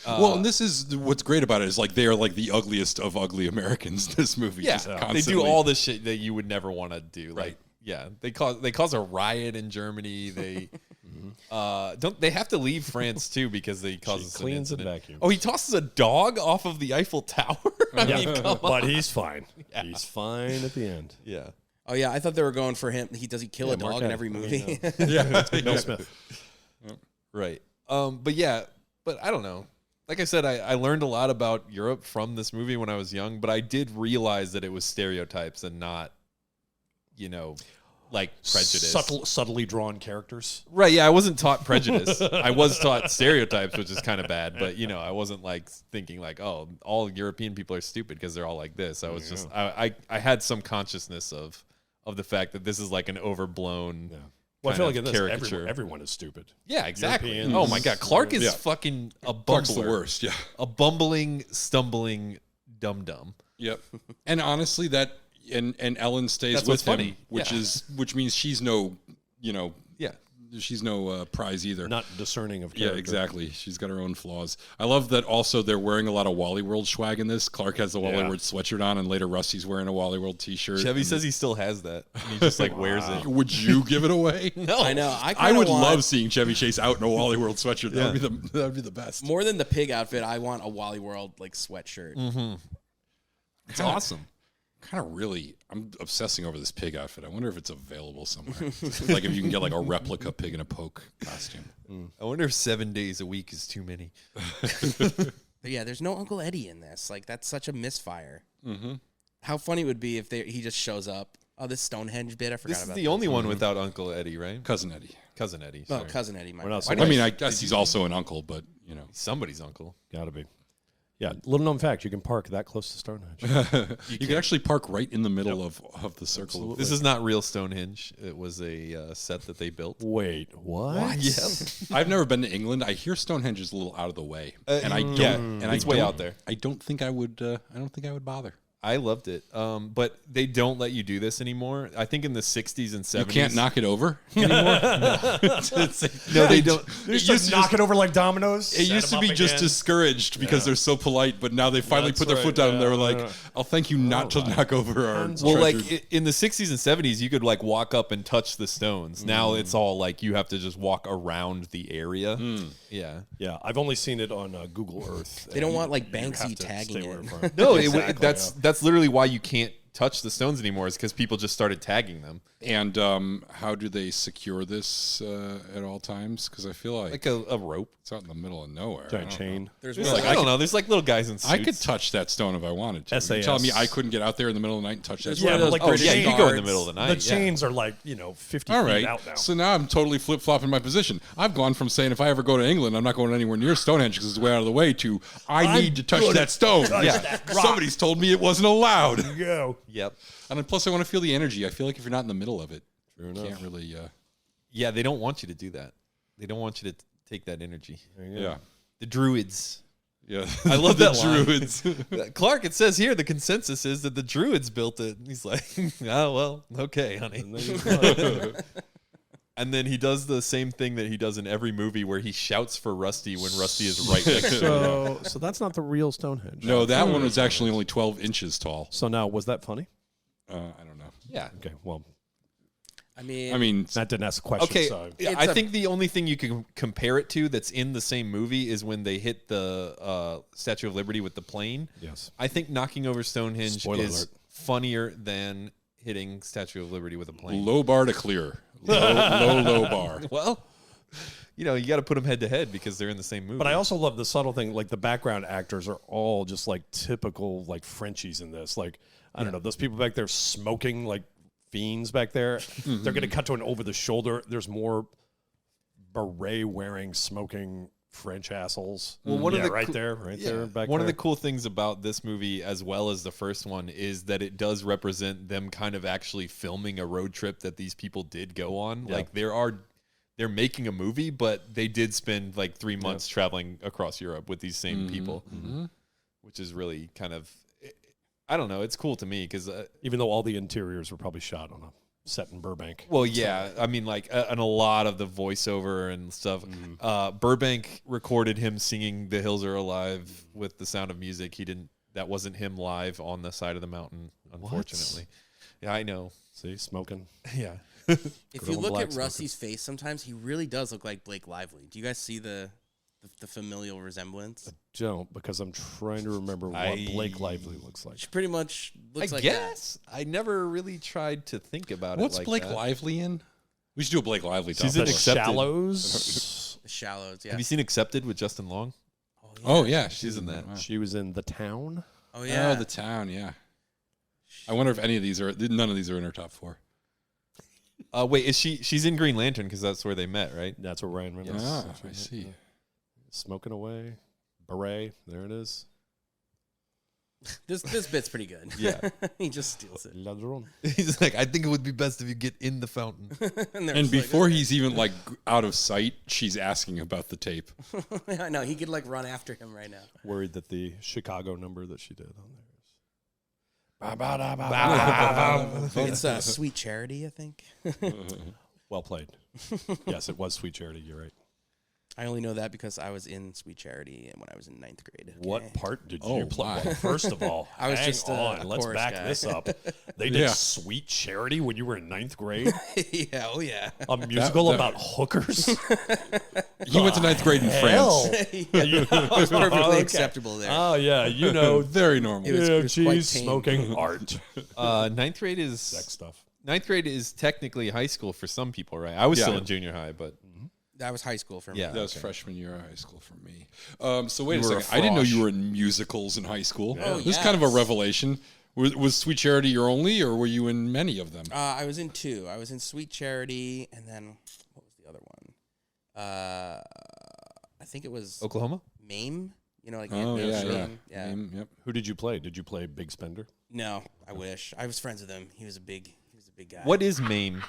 Well, and this is what's great about it is like they are like the ugliest of ugly Americans. This movie, Yeah, just they constantly. do all the shit that you would never want to do. Like, Right. yeah, they cause a riot in Germany. They don't they have to leave France too because they cause an cleans and incident. vacuums. Oh, he tosses a dog off of the Eiffel Tower. I mean, come on. But he's fine. He's fine at the end. Yeah, Oh yeah, I thought they were going for him. Does he kill a Mark dog in Hamill. every I mean, movie? Yeah, Mel Smith. right. But I don't know. Like I said, I learned a lot about Europe from this movie when I was young, but I did realize that it was stereotypes and not, like prejudice. Subtly drawn characters. Right, yeah, I wasn't taught prejudice. I was taught stereotypes, which is kind of bad, but I wasn't like thinking like, oh, all European people are stupid because they're all like this. I was just I had some consciousness of the fact that this is like an overblown Well, I feel like in this, caricature. everyone is stupid. Yeah, exactly. Europeans. Oh my god, Clark is fucking a bumbler. Clark's the worst, yeah. A bumbling, stumbling dum-dum. Yep. And honestly, that and Ellen stays That's with what's funny. him, which means she's no, Yeah. she's no prize either. Not discerning of character. Yeah, exactly. She's got her own flaws. I love that also they're wearing a lot of Wally World swag in this. Clark has the Wally World sweatshirt on, and later Rusty's wearing a Wally World t-shirt. Chevy says he still has that. And he just like wears it. Would you give it away? No. I know. I would love seeing Chevy Chase out in a Wally World sweatshirt. Yeah. That would be the best. More than the pig outfit, I want a Wally World like sweatshirt. Mm-hmm. It's awesome. I'm obsessing over this pig outfit. I wonder if it's available somewhere. Like if you can get like a replica pig in a poke costume. I wonder if 7 days a week is too many. But yeah, there's no Uncle Eddie in this. Like that's such a misfire. Mm-hmm. How funny it would be if he just shows up. Oh, this Stonehenge bit. I forgot This about. is the only one without Uncle Eddie, right? Cousin Eddie. Cousin Eddie. Oh, Sorry. Cousin Eddie. My We're not bad. so I mean, I guess he's also an uncle, but Somebody's uncle. Gotta be. Yeah, little known fact, you can park that close to Stonehenge. you can actually park right in the middle of the circle. Absolutely. This is not real Stonehenge. It was a set that they built. Wait, what? Yeah. I've never been to England. I hear Stonehenge is a little out of the way, and I don't. yeah, and it's I way don't- out there. I don't think I would. I don't think I would bother. I loved it. But they don't let you do this anymore. I think in the 60s and 70s. You can't knock it over anymore. No, they don't. They just knock it over like dominoes. It used to be just discouraged because they're so polite, but now they finally That's put their right, foot down and they were yeah, like, "I'll thank you not to knock over our." Well, treasured-" like in the 60s and 70s, you could like walk up and touch the stones. Now it's all like you have to just walk around the area. Yeah. Yeah, I've only seen it on Google Earth. They don't and want like you have Banksy to tagging stay away it. from it. No, Exactly, that's literally why you can't touch the stones anymore. Is because people just started tagging them. And how do they secure this at all times? Because I feel like a rope. it's out in the middle of nowhere. Giant chain. There's There's one like, I don't know. There's like little guys in suits. I could touch that stone if I wanted to. You're SAS. telling me I couldn't get out there in the middle of the night and touch that There's stone? one of those like, Oh British yeah, you could go in the guards. middle of the night. The chains are like 50 All feet right. out now. So now I'm totally flip-flopping my position. I've gone from saying if I ever go to England, I'm not going anywhere near Stonehenge because it's way out of the way to I need to touch that stone. Yeah. Somebody's told me it wasn't allowed. Go. Yep. And then plus I want to feel the energy. I feel like if you're not in the middle of it, True you enough. can't really Yeah, they don't want you to do that. They don't want you to take that energy. yeah. The druids. Yeah. I love the that line. druids. Clark, it says here the consensus is that the druids built it. And he's like, oh, well, okay, honey. And then he does the same thing that he does in every movie where he shouts for Rusty when Rusty is right next to him. So that's not the real Stonehenge. No, that one was actually only 12 inches tall. So now, was that funny? I don't know. Yeah. Okay, well, I mean, I mean, Matt didn't ask a question. Okay, So I think the only thing you can compare it to that's in the same movie is when they hit the Statue of Liberty with the plane. yes. I think knocking over Stonehenge Spoiler is alert. funnier than hitting Statue of Liberty with a plane. low bar to clear. Low bar. Well, you got to put them head to head because they're in the same movie. But I also love the subtle thing. Like the background actors are all just like typical like Frenchies in this. Like I don't know, those people back there smoking like fiends back there. They're going to cut to an over the shoulder. There's more beret wearing smoking French assholes. Well, one of the right coo- there, there, back one there. of the cool things about this movie, as well as the first one, is that it does represent them kind of actually filming a road trip that these people did go on. Yeah. Like they're making a movie, but they did spend like 3 months traveling across Europe with these same people, which is really kind of, I don't know, it's cool to me because Even though all the interiors were probably shot on a set in Burbank. well, yeah, I mean, like, and a lot of the voiceover and stuff. Burbank recorded him singing "The Hills Are Alive" with The Sound of Music. That wasn't him live on the side of the mountain, unfortunately. Yeah, I know. See, smoking. Yeah, if you old look black at Rusty's face, sometimes he really does look like Blake Lively. Do you guys see the familial resemblance? Don't, because I'm trying to remember what Blake Lively looks like. She pretty much looks I like guess I never really tried to think about What's it. Like Blake that. Lively in? We should do a Blake Lively top. She's in The Accepted. Shallows. that. The Shallows, yeah. Have you seen Accepted with Justin Long? Oh yeah, She's in that. Wow. She was in The Town. Oh yeah. Oh, the town. Yeah. I wonder if any of these are. None of these are in her top 4. Wait, is she's in Green Lantern because that's where they met, right? That's where Ryan Reynolds. Ah, I see. Smoking away, beret. There it is. This bit's pretty good. Yeah. He just steals it. Ladron. He's like, I think it would be best if you get in the fountain. And before he's even like out of sight, she's asking about the tape. I know, he could like run after him right now. Worried that the Chicago number that she did on there It's Sweet Charity, I think. well played. Yes, it was Sweet Charity. You're right. I only know that because I was in Sweet Charity when I was in 9th grade. Okay? What part did you play? wow. Well, first of all, I was hang just on. Let's chorus back guy. this up. They did Sweet Charity when you were in 9th grade. Yeah, oh yeah. A musical about hookers. He went to 9th grade in France. It was perfectly acceptable there. Oh yeah, you know, Very normal. It was quite cheese tame. smoking art, 9th grade is sex stuff. 9th grade is technically high school for some people, right? I was Yeah. still in junior high, but That was high school for me. Yeah. That was freshman year of high school for me. So wait You a were a second. I didn't know frosh. you were in musicals in high school. Oh, This is kind of a yes. revelation. Was Sweet Charity your only, or were you in many of them? I was in 2. I was in Sweet Charity, and then what was the other one? I think it was Oklahoma. MAME. You know, like Oh, yeah. MAME. Yeah. Yep. Who did you play? Did you play Big Spender? No, I wish. I was friends with him. He was a big guy. What is MAME?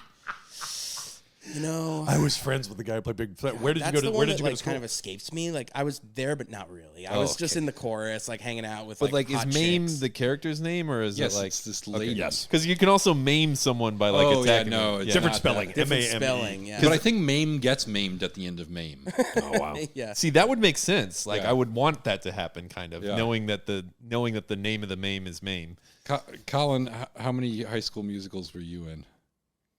You know, I was friends with the guy who played Big Spender. Where did you that's go to? the Where one did that, you go to like, school? kind of escapes me. Like I was there, but not really. I Oh, was just okay. in the chorus, like hanging out with. But like, is hot MAME chicks. the character's name, or is Yes, it like it's this okay. lady. Yes. Because you can also maim someone by like Oh, yeah, attacking. no, them. it's Yeah. Different not spelling. that. different M-A-M-E. spelling? Yeah. But I think MAME gets maimed at the end of MAME. Oh wow. yeah. See, that would make sense. Like, Yeah. I would want that to happen, kind of, Yeah. knowing that the name of the MAME is MAME. Colin, how many high school musicals were you in?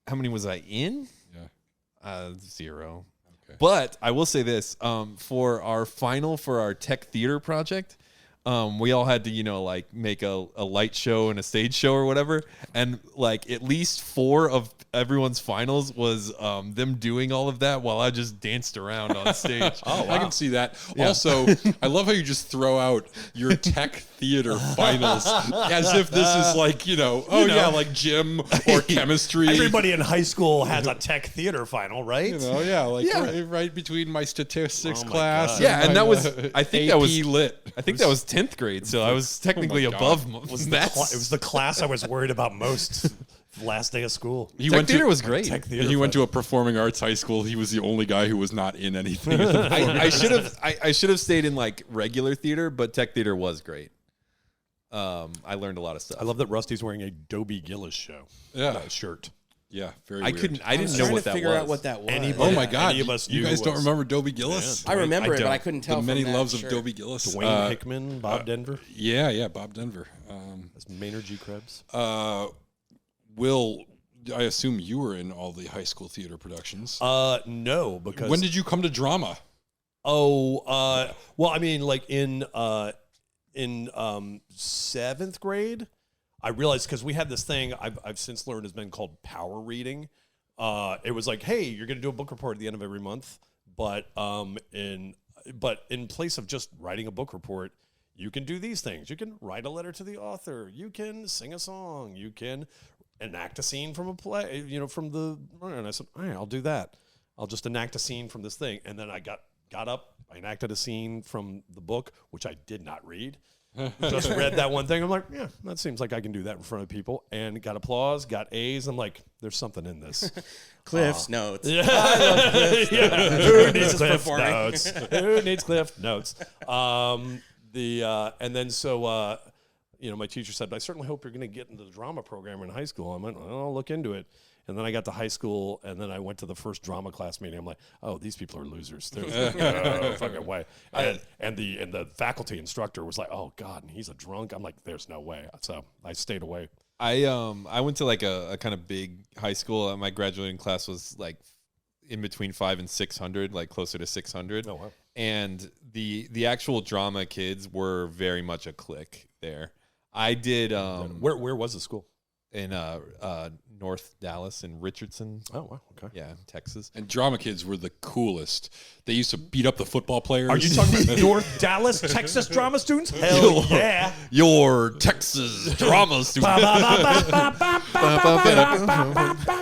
How many was I in? Yeah. 0. Okay. But I will say this: for our final for our tech theater project, we all had to, like make a light show and a stage show or whatever, and like at least 4 of everyone's finals was them doing all of that while I just danced around on stage. I can see that. Also, I love how you just throw out your tech theater finals as if this is like, like gym or chemistry. Everybody in high school has a tech theater final, right? Right between my statistics Oh my class. God. Yeah, and my, that was I think that AP was lit. I think that was 10th grade, so I was technically God. above It was that. the class I was worried about most. Last day of school. Tech theater was great. Tech theater. He went to a performing arts high school. He was the only guy who was not in anything. I should have stayed in like regular theater, but tech theater was great. I learned a lot of stuff. I love that Rusty's wearing a Dobie Gillis show shirt. Yeah, very I weird. didn't know trying what to that figure was. out what that was. Anybody- Oh my God! Any of us you knew guys don't was- remember Dobie Gillis? Yeah. I remember I it, but don't. I couldn't tell. The from many that loves shirt. of Dobie Gillis. Dwayne Hickman, Bob Denver, Yeah, Bob Denver. that's Maynard G. Krebs. Will, I assume you were in all the high school theater productions. No, because When did you come to drama? well, I mean, like in 7th grade, I realized because we had this thing I've since learned has been called power reading. It was like, hey, you're going to do a book report at the end of every month, but in place of just writing a book report, you can do these things. You can write a letter to the author. You can sing a song. You can enact a scene from a play. And I said, all right, I'll do that. I'll just enact a scene from this thing. And then I got up. I enacted a scene from the book, which I did not read. Just read that one thing. I'm like, yeah, that seems like I can do that in front of people. And got applause, got A's. I'm like, there's something in this. Cliff's notes. Yeah. Who needs Cliff Notes? Who needs Cliff Notes? And then so my teacher said, I certainly hope you're going to get into the drama program in high school. I went, well, I'll look into it. And then I got to high school, and then I went to the first drama class meeting. I'm like, oh, these people are losers. There's no fucking way. And the faculty instructor was like, oh God, and he's a drunk. I'm like, there's no way. So I stayed away. I went to like a kind of big high school. My graduating class was like in between 500 and 600, like closer to 600. Oh wow. And the actual drama kids were very much a clique there. I did Where was the school? in North Dallas in Richardson. Oh wow. Okay. Yeah, Texas. And drama kids were the coolest. They used to beat up the football players. Are you talking about North Dallas, Texas drama students? Hell yeah. Your Texas drama student.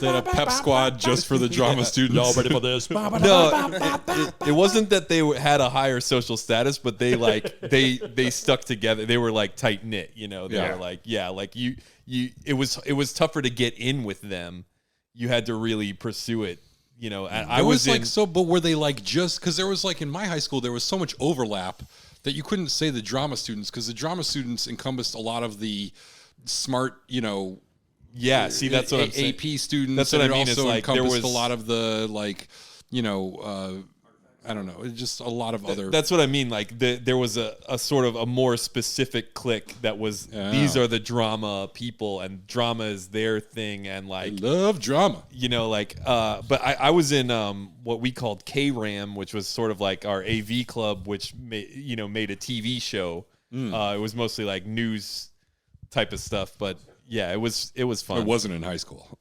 They had a pep squad just for the drama students. No, ready for this. No, it wasn't that they had a higher social status, but they they stuck together. They were like tight knit, you know. They were like, like you. It was tougher to get in with them. You had to really pursue it, you know. And I was like but were they like just because there was like in my high school there was so much overlap that you couldn't say the drama students because the drama students encompassed a lot of the smart, you know. Yeah, see, that's what I'm saying. AP students. That's what I mean. It also is like encompassed there was a lot of the like, you know, I don't know, just a lot of other. That's what I mean. Like there was a sort of a more specific clique that was these are the drama people and drama is their thing and like I love drama. You know, like but I was in what we called KRAM, which was sort of like our AV club, which made a TV show. It was mostly like news type of stuff, but yeah, it was fun. It wasn't in high school.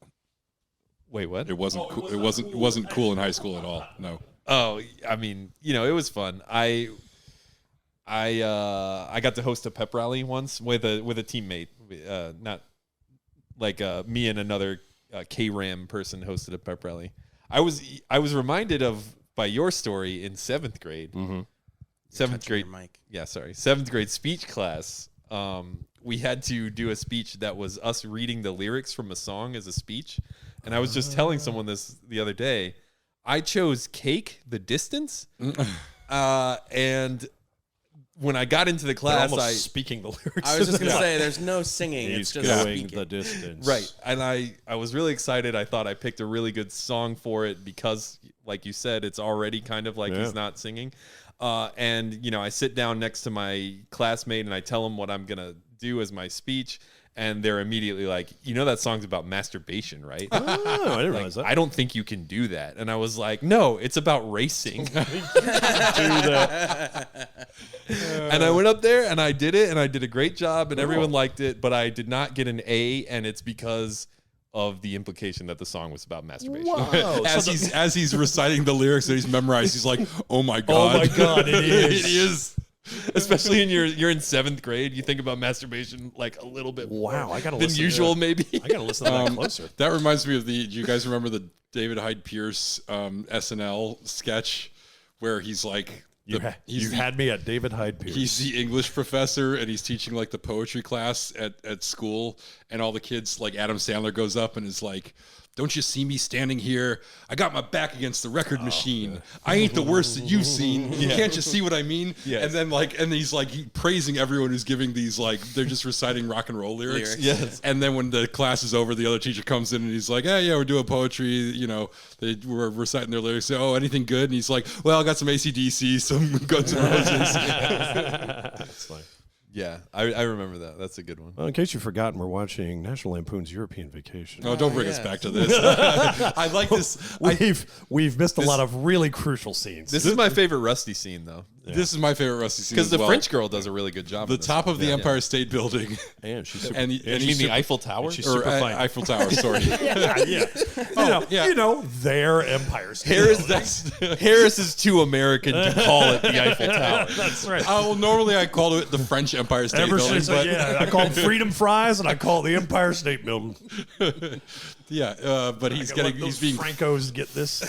Wait, what? It wasn't cool. It wasn't cool in high school at all. No. Oh, I mean, you know, it was fun. I got to host a pep rally once with a teammate. Not like me and another KRAM person hosted a pep rally. I was reminded of by your story in 7th grade. Mm-hmm. 7th grade, Mike. Yeah, sorry. 7th grade speech class. We had to do a speech that was us reading the lyrics from a song as a speech, and I was just telling someone this the other day. I chose Cake the Distance. And when I got into the class, I speaking the lyrics. I was just going to say, there's no singing. He's it's just going speaking. the distance. Right. And I was really excited. I thought I picked a really good song for it because, like you said, it's already kind of like he's not singing. And, you know, I sit down next to my classmate and I tell him what I'm going to do as my speech. And they're immediately like, you know, that song's about masturbation, right? Oh, I didn't realize that. I don't think you can do that. And I was like, no, it's about racing. Do that. And I went up there and I did it and I did a great job and everyone liked it, but I did not get an A, and it's because of the implication that the song was about masturbation. Whoa. As he's reciting the lyrics that he's memorized, he's like, "Oh my god, Oh my god, it is. It is." Especially in you're in 7th grade, you think about masturbation like a little bit more I gotta than listen usual, to maybe. I gotta listen to that closer. That reminds me of do you guys remember the David Hyde Pierce SNL sketch where he's like, You had me at David Hyde Pierce. he's the English professor and he's teaching like the poetry class at school, and all the kids, like Adam Sandler goes up and is like, "Don't you see me standing here? I got my back against the record machine. I ain't the worst that you've seen. Can't you see what I mean?" Yes. And then he's praising everyone who's giving these they're just reciting rock and roll lyrics. Yes. And then when the class is over, the other teacher comes in and he's like, "Hey, yeah, we're doing poetry. You know, they were reciting their lyrics. Say, oh, anything good?" And he's like, "Well, I got some AC/DC, some Guns N' Roses." That's fine. Yeah, I remember that. That's a good one. Well, in case you've forgotten, we're watching National Lampoon's European Vacation. No, don't bring us back to this. I like this. We've missed a lot of really crucial scenes. This is my favorite Rusty scene, though. This is my favorite Rusty scene Because as the well. French girl does a really good job. The top of the Empire State Building. And she's super, And You mean the Eiffel Tower? she's Or super fine. Eiffel Tower, sorry. You know, their Empire State Building. Harris is too American to call it the Eiffel Tower. That's right. Well, normally I call it the French Empire State Ever Building. since, I call them Freedom Fries, and I call it the Empire State Building. But he's being Francos get this.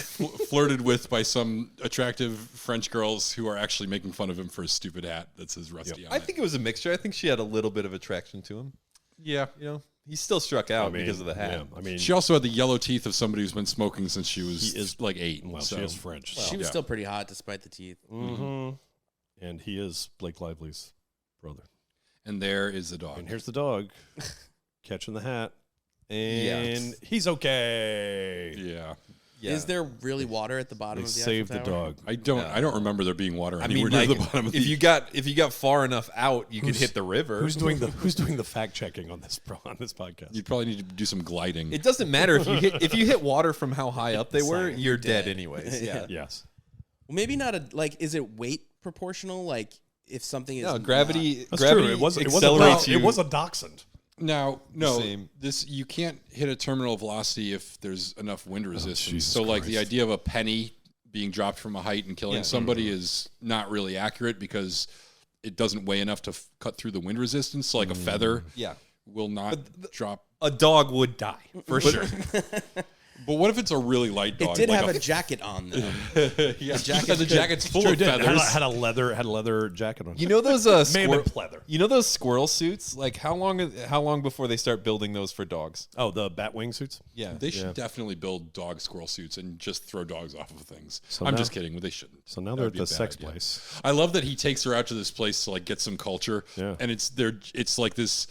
flirted with by some attractive French girls who are actually making fun of him for his stupid hat that says Rusty on I it. think it was a mixture. I think she had a little bit of attraction to him. Yeah. You know, he still struck out because of the hat. Yeah, I mean, She also had the yellow teeth of somebody who's been smoking since she was He is- 8. well, so. she is French. She was still pretty hot despite the teeth. Mm-hmm. And he is Blake Lively's brother. And there is the dog. And here's the dog catching the hat. And he's okay. Yeah. Yeah. Is there really water at the bottom They of the saved the Eiffel Tower? dog. I don't remember there being water I anywhere mean, near like, the bottom of if the you got far enough out, you could hit the river. Who's doing the fact checking on this podcast? You'd probably need to do some gliding. It doesn't matter if you hit water from how high up they were, you're dead anyways. Yeah. Yes. Well, maybe not is it weight proportional? Like if something is No, gravity. That's gravity true. It was accelerates you. It was a dachshund. Now, no, Same. you can't hit a terminal velocity if there's enough wind resistance. Jesus So, like the Christ. idea of a penny being dropped from a height and killing somebody is not really accurate because it doesn't weigh enough to cut through the wind resistance. So, like a feather Yeah. will not drop. A dog would die for sure. But what if it's a really light dog? It did like have a jacket on, though. Yeah, the jacket's full Sure of did. feathers. Had a leather jacket on. You know those May have been pleather. You know those squirrel suits? Like how long before they start building those for dogs? Oh, the bat wing suits. Yeah, They should definitely build dog squirrel suits and just throw dogs off of things. So I'm now- just kidding, but they shouldn't. So now That they're would at be the a bad sex idea. place. I love that he takes her out to this place to like get some culture. Yeah. And it's like this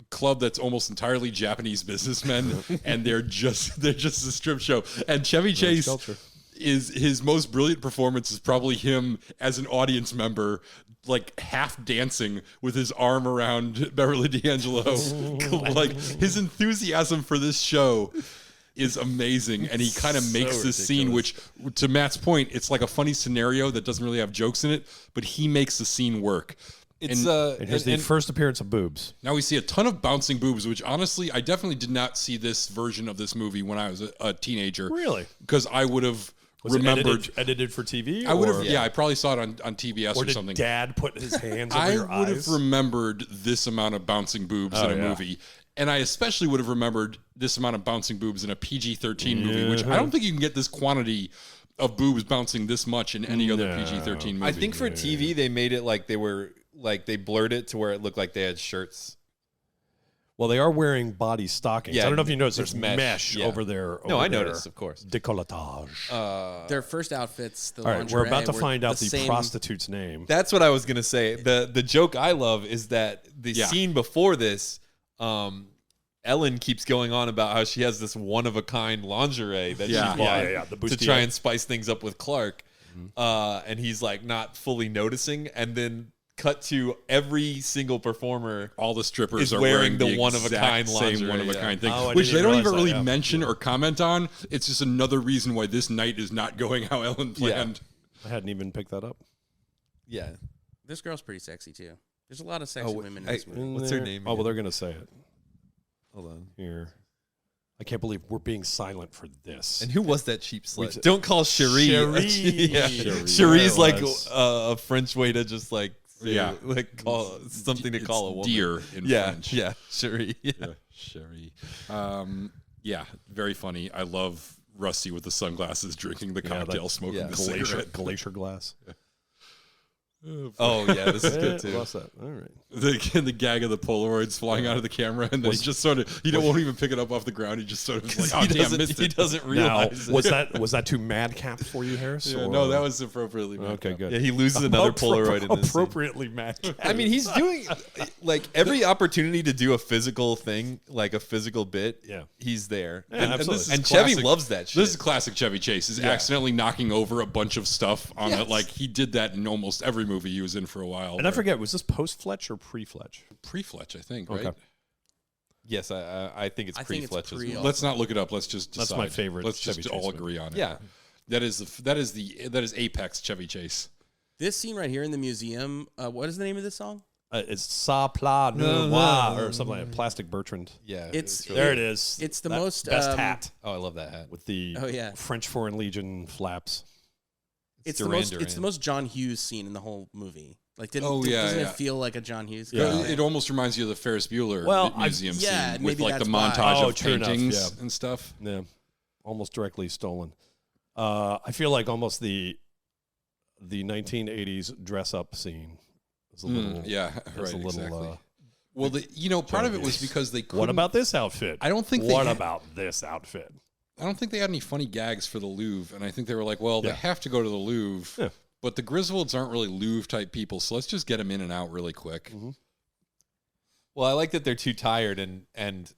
club that's almost entirely Japanese businessmen, and they're just a strip show. And Chevy Chase culture. is his most brilliant performance is probably him as an audience member, like half dancing with his arm around Beverly D'Angelo. Like his enthusiasm for this show is amazing, and he kind of makes this scene, which, to Matt's point, it's like a funny scenario that doesn't really have jokes in it, but he makes the scene work. it's And here's the first appearance of boobs. Now we see a ton of bouncing boobs, which honestly, I definitely did not see this version of this movie when I was a teenager. Really? Because I would have Was it remembered. edited for TV? I would or- have, yeah, I probably saw it on TBS Or or did something. Dad put his hands over I your would eyes? have remembered this amount of bouncing boobs in a yeah. movie. And I especially would have remembered this amount of bouncing boobs in a PG-13 movie, which I don't think you can get this quantity of boobs bouncing this much in any other PG-13 movie. I think for TV they made it like they blurred it to where it looked like they had shirts. Well, they are wearing body stockings. Yeah, I don't know if you noticed. There's there's mesh yeah. over there. No, I their noticed, of course. Décolletage. Their first outfits, the All right, we're about to were find out the same- prostitute's name. That's what I was gonna say. The joke I love is that the Yeah. scene before this, Ellen keeps going on about how she has this one of a kind lingerie that Yeah. she bought Yeah, the to bustier. try and spice things up with Clark, and he's like not fully noticing, and then cut to every single performer. all the strippers is are wearing wearing the one-of-a-kind same lingerie, one-of-a-kind thing, Oh, I which didn't they don't realize even that, really yeah. mention or comment on. It's just another reason why this night is not going how Ellen planned. I hadn't even picked that up. Yeah, This girl's pretty sexy, too. There's a lot of sexy women in this movie. In What's her there- name Oh, well, again? they're going to say it hold on. here. I can't believe we're being silent for this. And who was that cheap slut? We've- Don't call Cherie. Cherie. yeah. Cherie. Cherie's There it like was. a French way to just like say, Yeah. like call something to It's call a woman. deer in yeah, French. yeah, Cherie. Yeah. Yeah, Sherry. Yeah, very funny. I love Rusty with the sunglasses, drinking the cocktail, smoking the cigarette. glacier glass. Oh yeah, this is good too. Lost that. All right. The gag of the Polaroids flying out of the camera, and then he just sort of won't even pick it up off the ground. He just sort of is like, oh damn, missed he it. doesn't Now, realize it. was that too madcap for you, Harris? Yeah, or- no, that was appropriately made okay. up. Good. Yeah, he loses another Polaroid in this scene. Appropriately madcap. I mean, he's doing like every opportunity to do a physical thing, like a physical bit. Yeah. He's there. Yeah, and absolutely. this is and Chevy classic- loves that shit. This is classic Chevy Chase. Is accidentally knocking over a bunch of stuff on it. Like he did that in almost every movie he was in for a while. And I forget, was this post-Fletch or pre-Fletch? Pre-Fletch, I think, right? Okay. Yes, I think it's I think it's pre-Fletch as pre- well. Let's not look it up. Let's just decide. That's my favorite Let's Chevy just Chase all movie. agree on it. Yeah. That is apex Chevy Chase. This scene right here in the museum, what is the name of this song? It's Sa Pla Noir or something like that. Plastic Bertrand. Yeah. It's really- There it is. It's the That most, best um, hat Oh, I love that hat. with the Oh, yeah. French Foreign Legion flaps. It's Duran the Duran. most John Hughes scene in the whole movie. Like, Oh, yeah, doesn't yeah. it feel like a John Hughes? Yeah. kind of It thing? almost reminds you of the Ferris Bueller Well, museum yeah, scene with maybe like the that's why. montage Oh, of true enough, paintings yeah. and stuff. Yeah, almost directly stolen. I feel like almost the 1980s dress up scene is a little. Yeah, is right. a little, Exactly. Well, part of it was because they couldn't. What about this outfit? I don't think. What about this outfit? I don't think they had any funny gags for the Louvre, and I think they were like, well, they Yeah. have to go to the Louvre. Yeah. But the Griswolds aren't really Louvre type people, so let's just get them in and out really quick. Mm-hmm. Well, I like that they're too tired and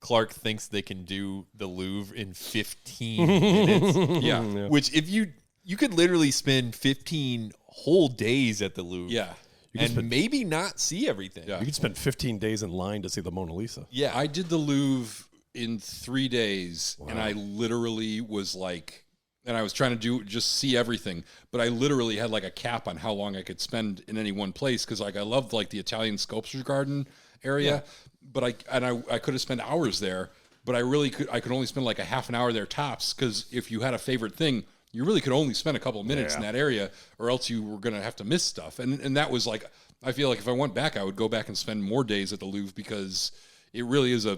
Clark thinks they can do the Louvre in 15 minutes. Yeah. Which if you could literally spend 15 whole days at the Louvre. Yeah. And maybe not see everything. Yeah. You could spend 15 days in line to see the Mona Lisa. Yeah. I did the Louvre in 3 days, and I literally was like, and I was trying to just see everything, but I literally had like a cap on how long I could spend in any one place because like I loved like the Italian sculpture garden area, but I could have spent hours there, but I could only spend like a half an hour there tops because if you had a favorite thing, you really could only spend a couple of minutes in that area, or else you were going to have to miss stuff. And that was like, I feel like if I went back, I would go back and spend more days at the Louvre because it really is a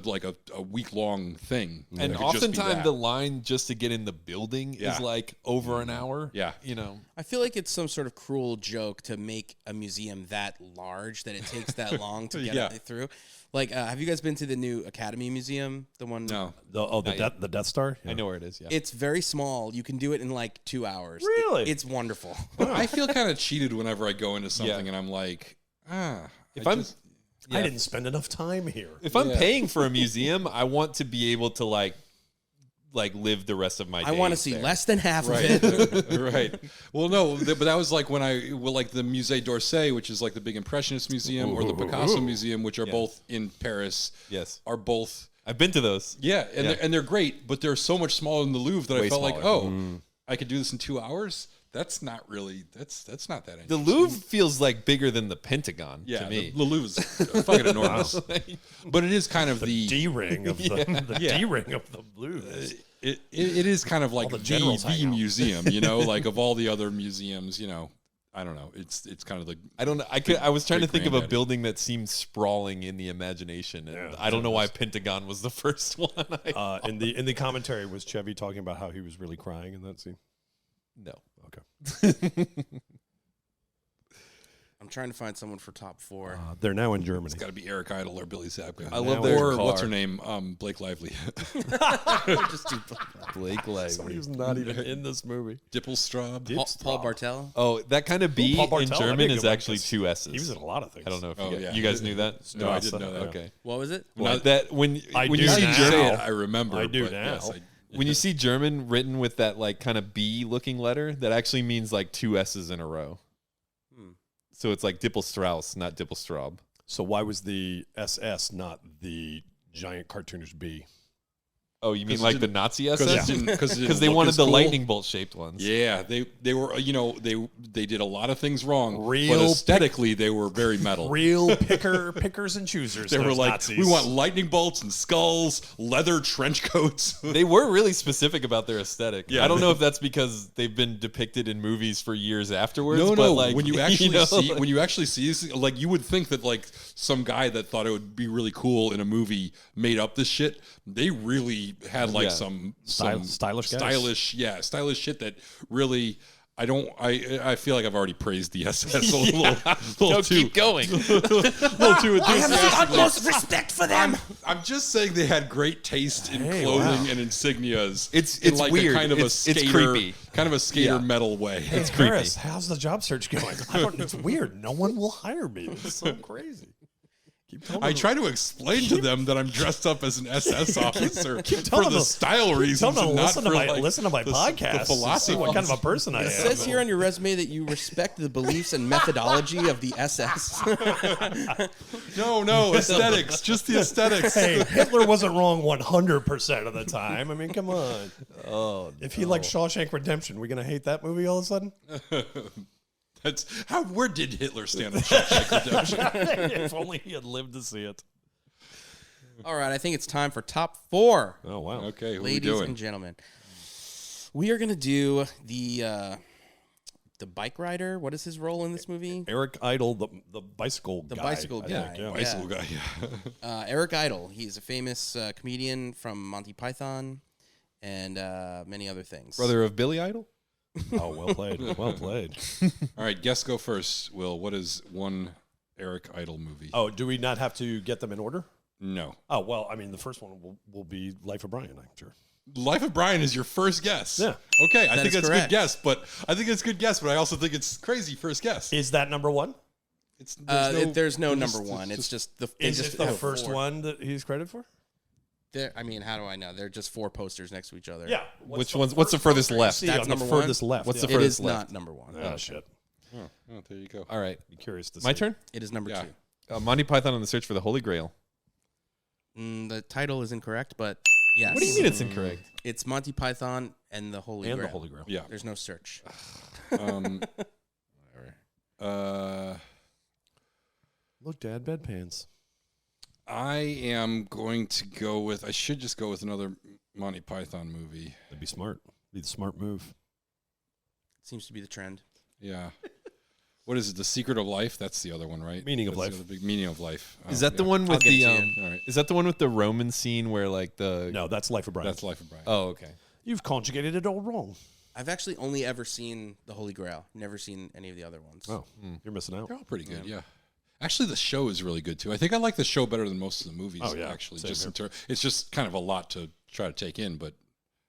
week-long thing. And It could just be oftentimes that. the line just to get in the building Yeah. is like over an hour. Yeah. You know. I feel like it's some sort of cruel joke to make a museum that large that it takes that long to get Yeah. it through. Like, have you guys been to the new Academy Museum? The one? No. The Death Star? I know where it is, yeah. It's very small. You can do it in like 2 hours. Really? It's wonderful. I feel kind of cheated whenever I go into something Yeah. and I'm like, If I I'm didn't spend enough time here. if I'm paying for a museum, I want to be able to like live the rest of my days I want to see there. less than half right, of it. right. Well, no, but that was like when like the Musée d'Orsay, which is like the big Impressionist museum, or the Picasso Museum, which are both in Paris. Yes. Are both. I've been to those. Yeah, and they're great, but they're so much smaller than the Louvre that Way I felt like, smaller. I could do this in 2 hours. That's not really. That's not that. The Louvre feels like bigger than the Pentagon to me. The Louvre is fucking enormous, but it is kind of the D-ring of the D-ring of the blues. It is kind of like the the generals hang out. museum, you know, like of all the other museums, you know. I don't know. It's kind of the. I don't know. I was trying to think of a granddaddy. building that seemed sprawling in the imagination, and I don't know why Pentagon was the first one. In the commentary, was Chevy talking about how he was really crying in that scene? No. Okay. I'm trying to find someone for top 4. They're now in Germany. It's got to be Eric Idle or Billy Zabka. I love their or car. what's her name? Blake Lively. Just do Blake Somebody Lively. who's not even in this movie. Dippelstraub. Paul Bartel. Oh, that kind of B Paul in Bartel, that'd be a German good is one, actually 'cause 2 S's. He was in a lot of things. I don't know if Oh, you, yeah. you guys knew that. No, I didn't know that. Okay. What was it? Well, that when I when do you see now. German, Say it, I remember. I do but now. Yes, when you see German written with that like kind of B looking letter, that actually means like 2 S's in a row. So it's like Dippelstrauss, not Dippelstraub. So why was the SS not the giant cartoonish B? Oh, you mean 'Cause it like the didn't- Nazi because SS? Because they wanted the lightning bolt shaped ones. Yeah, they were, you know, they did a lot of things wrong, but Real aesthetically they were very metal. Real pickers and choosers. They were those like, Nazis. we want lightning bolts and skulls, leather trench coats. They were really specific about their aesthetic. Yeah. I don't know if that's because they've been depicted in movies for years afterwards. No, but no. like, When you actually know, see, like- when you actually see this, like you would think that like some guy that thought it would be really cool in a movie made up this shit. They really had like Yeah. some stylish guys. stylish shit that really. I feel like I've already praised the SS a little no, too. keep going. little too enthusiastically. Utmost respect for them. I'm just saying they had great taste in clothing and insignias. It's in like weird. A kind of It's a skater, creepy. kind of a skater Yeah. metal way. It's Harris, how's the job search going? It's weird. No one will hire me. It's so crazy. Keep telling I them- try to explain to them that I'm dressed up as an SS officer for telling the them- style reasons, Tell them and to not listen for to my like listen to my the podcast. The philosophy. See what kind of a person I am. It says here on your resume that you respect the beliefs and methodology of the SS. No, aesthetics, just the aesthetics. Hey, Hitler wasn't wrong 100% of the time. I mean, come on. Oh, If he liked Shawshank Redemption, we gonna hate that movie all of a sudden? That's how. Where did Hitler stand on Shawshank Redemption? If only he had lived to see it. All right, I think it's time for top 4. Oh wow. Okay, who Ladies we doing? and gentlemen. We are going to do the bike rider. What is his role in this movie? Eric Idle, the bicycle guy. The bicycle I guy. think, yeah. Bicycle guy. Yeah. Eric Idle. He's a famous comedian from Monty Python and many other things. brother of Billy Idol. Oh, well played. Well played. All right, guess go first. Will, what is one Eric Idle movie? Oh, do we not have to get them in order? No. Oh, well, I mean, the first one will be Life of Brian, I'm sure. Life of Brian is your first guess. Yeah. Okay, I That think is that's a correct. good guess, but I also think it's crazy first guess. Is that number one? It's There's no they're number just- one. It's just the. Is just it the have first 4. one that he's credited for? I mean, how do I know? They're just 4 posters next to each other. Yeah. What's the furthest left? See That's on the number one? furthest left. What's yeah. the It furthest is left? not number 1. Oh, shit. Oh, there you go. All right, Be curious to see. my turn. It is number Yeah. 2. Monty Python and the Search for the Holy Grail. The title is incorrect, but yes. What do you mean it's incorrect? It's Monty Python and the Holy And Grail. the Holy Grail. Yeah. There's no search. Look, Dad, bedpans. I am going to go with. I should just go with another Monty Python movie. That'd be smart. Be the smart move. Seems to be the trend. Yeah. What is it? The Secret of Life? That's the other one, right? Meaning of That's Life. The other big Meaning of Life. Is that the one with give it the to you. All right. Is that the one with the Roman scene where like the No, that's Life of Brian. That's Life of Brian. Oh, okay. You've conjugated it all wrong. I've actually only ever seen The Holy Grail. Never seen any of the other ones. Oh, you're missing out. They're all pretty good, yeah. Actually, the show is really good too. I think I like the show better than most of the movies. Oh, yeah. Actually, Same just here. it's just kind of a lot to try to take in, but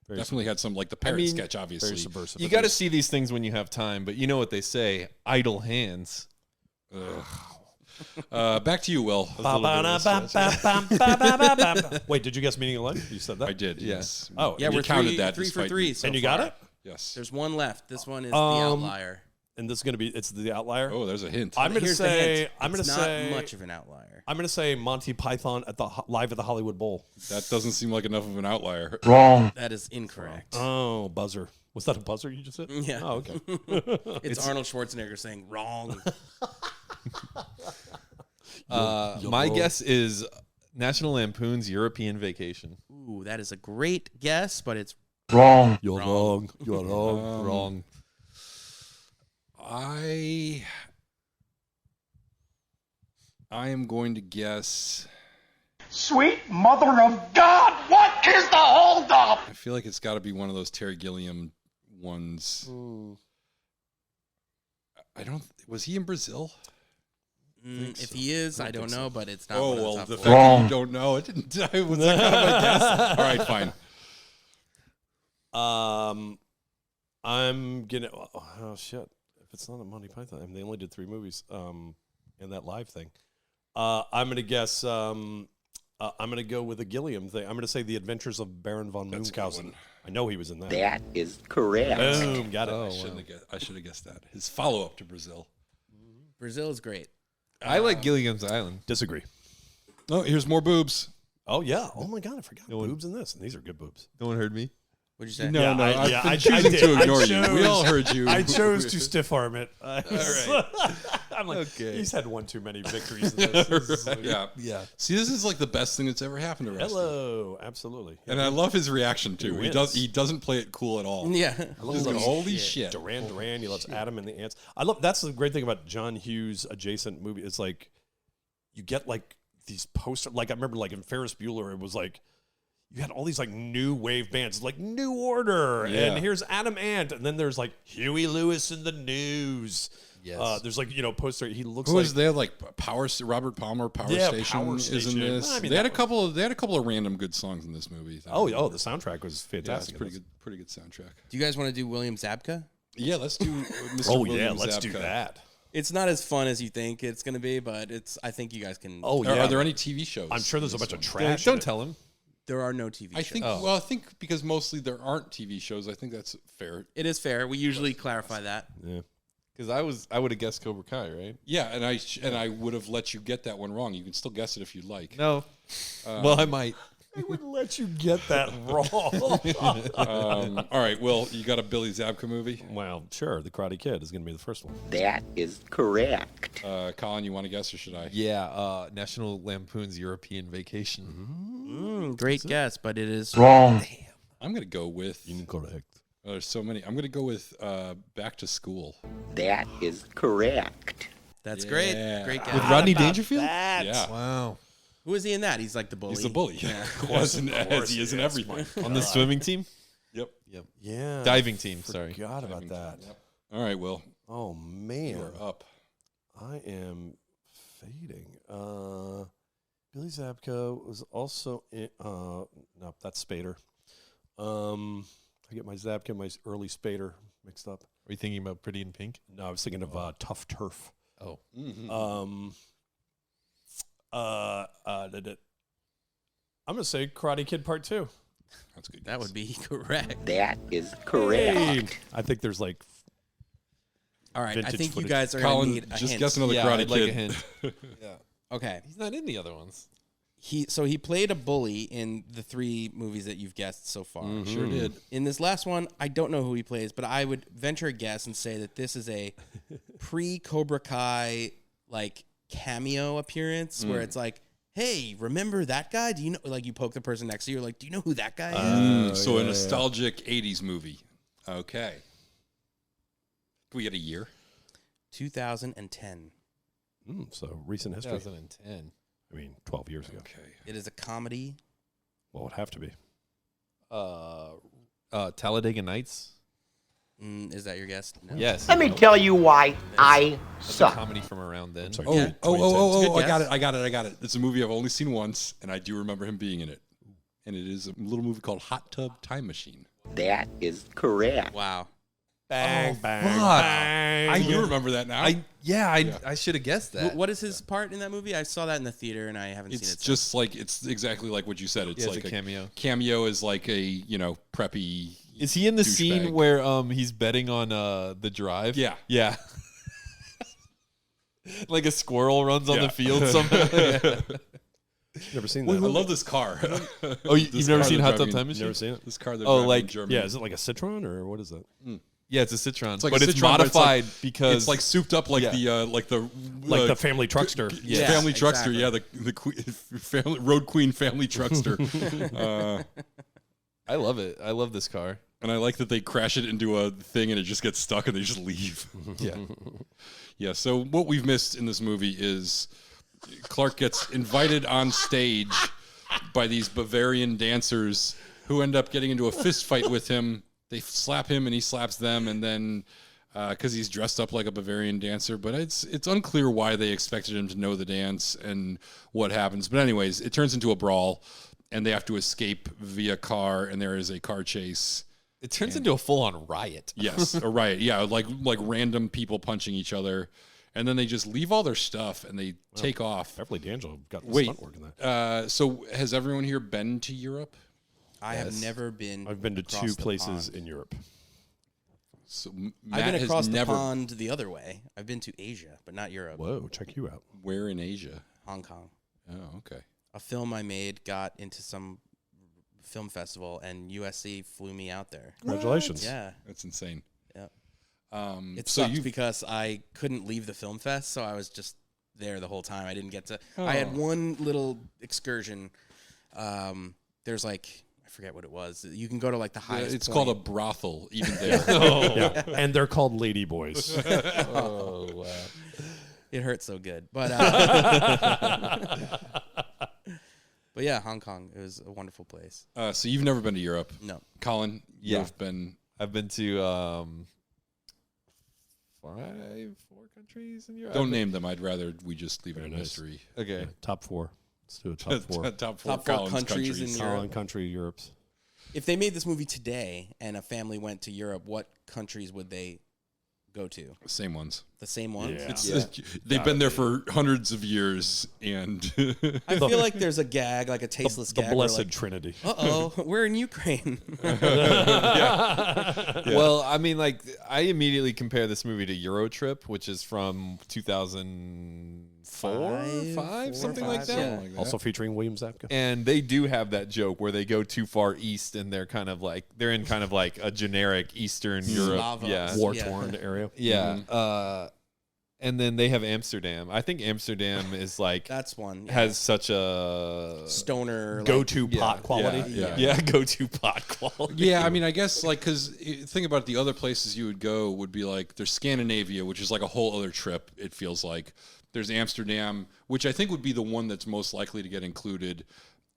definitely had some like the parrot sketch. Obviously, Very subversive. You got to see these things when you have time, but you know what they say: idle hands. Back to you, Will. Wait, did you guess Meaning of Life? You said that? I did. Yes. Oh, Yeah, You we're counted three, that three for despite- three. So and you far. got it? Yes. There's one left. This one is the outlier. And this is going to be, it's the outlier. Oh, there's a hint. I'm going to Here's the say, hint. I'm going It's to not say, much of an outlier. I'm going to say Monty Python at the live at the Hollywood Bowl. That doesn't seem like enough of an outlier. That is incorrect. Oh, buzzer. Was that a buzzer you just said? Yeah. Oh, okay. It's Arnold Schwarzenegger saying wrong. My guess is National Lampoon's European Vacation. Ooh, that is a great guess, but it's You're Wrong. wrong. You're wrong. Wrong. I am going to guess. Sweet mother of God, what is the holdup? I feel like it's got to be one of those Terry Gilliam ones. I don't. Was he in Brazil? if he is, I don't know, but it's not. Oh one of well, top the four. fact that you don't know it didn't. Was that kind of a guess? All right, fine. I'm gonna. Oh shit! If it's not a Monty Python, I mean, they only did 3 movies. In that live thing, I'm gonna guess. I'm gonna go with a Gilliam thing. I'm gonna say The Adventures of Baron von That's a good Munchausen. one. I know he was in that. That is correct. Boom, got it. I should have guessed that. His follow up to Brazil. Brazil is great. I like Gilligan's Island. Disagree. Oh, here's more boobs. Oh yeah. Oh my god, I forgot boobs in this, and these are good boobs. No one heard me. What'd you say? No, no, I've been I choosing did. to I ignore you. We chose- all heard you. I chose to stiff arm it. All right. I'm like, Okay. he's had one too many victories. In this. This is like- Yeah. yeah. See, this is like the best thing that's ever happened to wrestling. Hello, absolutely. And I love his reaction too. He He does. wins. He doesn't play it cool at all. Yeah. He's like, holy shit. Duran. He loves Adam and the Ants. I love. That's the great thing about John Hughes adjacent movie. It's like you get like these posters. Like I remember, like in Ferris Bueller, it was like you had all these like new wave bands, like New Order, Yeah. and here's Adam Ant, and then there's like Huey Lewis in the News. Yes. There's like poster. He looks Who like was there? Like Robert Palmer, Power Yeah, Station, Power is in Station. this. I mean, they had that a couple of. They had a couple of random good songs in this movie. Oh, the soundtrack was Yeah, it's fantastic. pretty good. Pretty good soundtrack. Do you guys want to do William Zabka? Yeah, let's do. Mr. Oh William yeah, let's do Zabka. that. It's not as fun as you think it's going to be, but I think you guys can. Oh Are, yeah, are there any TV shows? I'm sure there's a in bunch this of one? trash. Don't tell him. There are no TV I shows. think. Well, I think because mostly there aren't TV shows. I think that's fair. It is fair. We usually clarify that. Yeah. Because I would have guessed Cobra Kai, right? Yeah, and I would have let you get that one wrong. You can still guess it if you'd like. No. Well, I might. They would let you get that wrong. All right, Will, you got a Billy Zabka movie? Well, sure. The Karate Kid is going to be the first one. That is correct. Colin, you want to guess or should I? Yeah. National Lampoon's European Vacation. Great guess, but it is Wrong. I'm going to go with. Correct. There's so many. I'm going to go with Back to School. That is correct. That's Yeah. great. Great guess. With Rodney Dangerfield? Yeah. Wow. Who is he in that? He's like the bully. He's the bully. Yeah. as he is in everything. On the swimming team? Yep. Yeah. Diving team, sorry. Forgot about that. All right, Will, Oh man, you're up. I am fading. Billy Zabka was also in. No, that's Spader. I get my Zabka and my early Spader mixed up. Are you thinking about Pretty in Pink? No, I was thinking of Tough Turf. Oh. I'm gonna say Karate Kid Part 2. That's good. That would be correct. That is correct. I think there's like All right. I Vintage think you footage. guys are going to Colin, need a just hint. guess another Yeah, Karate I'd like Kid. a hint. Yeah. Okay. He's not in the other ones. He played a bully in the 3 movies that you've guessed so far. Sure did. In this last one, I don't know who he plays, but I would venture a guess and say that this is a pre-Cobra Kai like cameo appearance where it's like, hey, remember that guy? Do you know? Like you poke the person next to you, you're like, do you know who that guy is? So a nostalgic 80s movie. Okay. Can we get a year? 2010. So recent history. 2010. I mean, 12 years ago. Okay. It is a comedy. Well, it would have to be. Talladega Nights. Is that your guess? No. Yes. Let me tell you why I That's a suck. comedy from around then. Sorry, Oh, Yeah. oh, It's a oh, good I got guess. it. I got it. It's a movie I've only seen once, and I do remember him being in it. And it is a little movie called Hot Tub Time Machine. That is correct. Wow. Bang, bang, fuck. bang. I do remember that now. I should have guessed that. What is his part in that movie? I saw that in the theater and I haven't seen It's it. just like, it's exactly like what you said. It's Yeah, it's like a cameo. Cameo is like a, preppy. Is he in the douchebag. scene where he's betting on the drive? Yeah. Yeah. Like a squirrel runs on Yeah. the field somehow. Yeah. Never seen I that. love this car. Oh, you've never seen Hot Tub Driving- Time Machine? Never seen it. This car they're Oh, driving like- in Germany. Yeah, is it like a Citroen or what is that? Yeah, it's a Citroen. It's like but a it's Citroen, but it's like- modified because It's like souped up like Yeah. The family truckster. Yeah, family truckster. exactly. Yeah, the family, road queen family truckster. I love it. I love this car. And I like that they crash it into a thing and it just gets stuck and they just leave. Yeah. Yeah, so what we've missed in this movie is Clark gets invited on stage by these Bavarian dancers who end up getting into a fist fight with him. They slap him and he slaps them, and then because he's dressed up like a Bavarian dancer, but it's unclear why they expected him to know the dance and what happens. But anyways, it turns into a brawl, and they have to escape via car, and there is a car chase. It turns into a full-on riot. Yes, a riot. Yeah, like random people punching each other, and then they just leave all their stuff and they take off. Beverly D'Angelo got the Wait, stunt work in that. so has everyone here been to Europe? I have never been. I've been to across two the places pond. in Europe. So I've Matt been has across the never. pond the other way. I've been to Asia, but not Europe. Whoa, check you out. Where in Asia? Hong Kong. Oh, okay. A film I made got into some film festival, and USC flew me out there. Congratulations. Yeah, That's insane. yeah. It So sucked you because I couldn't leave the film fest, so I was just there the whole time. I didn't get to. I had Oh. one little excursion. There's like I forget what it was. You can go to like the highest. it's point. called a brothel even there. Yeah, and they're called lady boys. Oh, wow. It hurt so good, but but yeah, Hong Kong. It was a wonderful place. So you've never been to Europe, No, Colin? Yeah. You've been. I've been to 4 countries in Europe. Don't name them. I'd rather we just leave it a Very nice. mystery. Okay. Top four. Let's do a top four. Top Top four Colin's countries in Europe. Colin country, Europe's. if they made this movie today and a family went to Europe, what countries would they go to? Same ones. The same ones? Yeah. They've been there for hundreds of years, and I feel like there's a gag, like a tasteless The gag. blessed Trinity. Uh-oh, we're in Ukraine. Well, I mean, like, I immediately compare this movie to Eurotrip, which is from 2004, Five, something four, like five, that. yeah. Also featuring William Zabka. And they do have that joke where they go too far east and they're kind of like a generic Eastern Europe, Slavos. yeah, War-torn area. yeah. And then they have Amsterdam. I think Amsterdam is like That's one. Yeah. has such a Stoner. Go-to Yeah, pot quality. yeah go-to pot quality. yeah, I mean, I guess like because think about it, the other places you would go would be like there's Scandinavia, which is like a whole other trip. It feels like there's Amsterdam, which I think would be the one that's most likely to get included.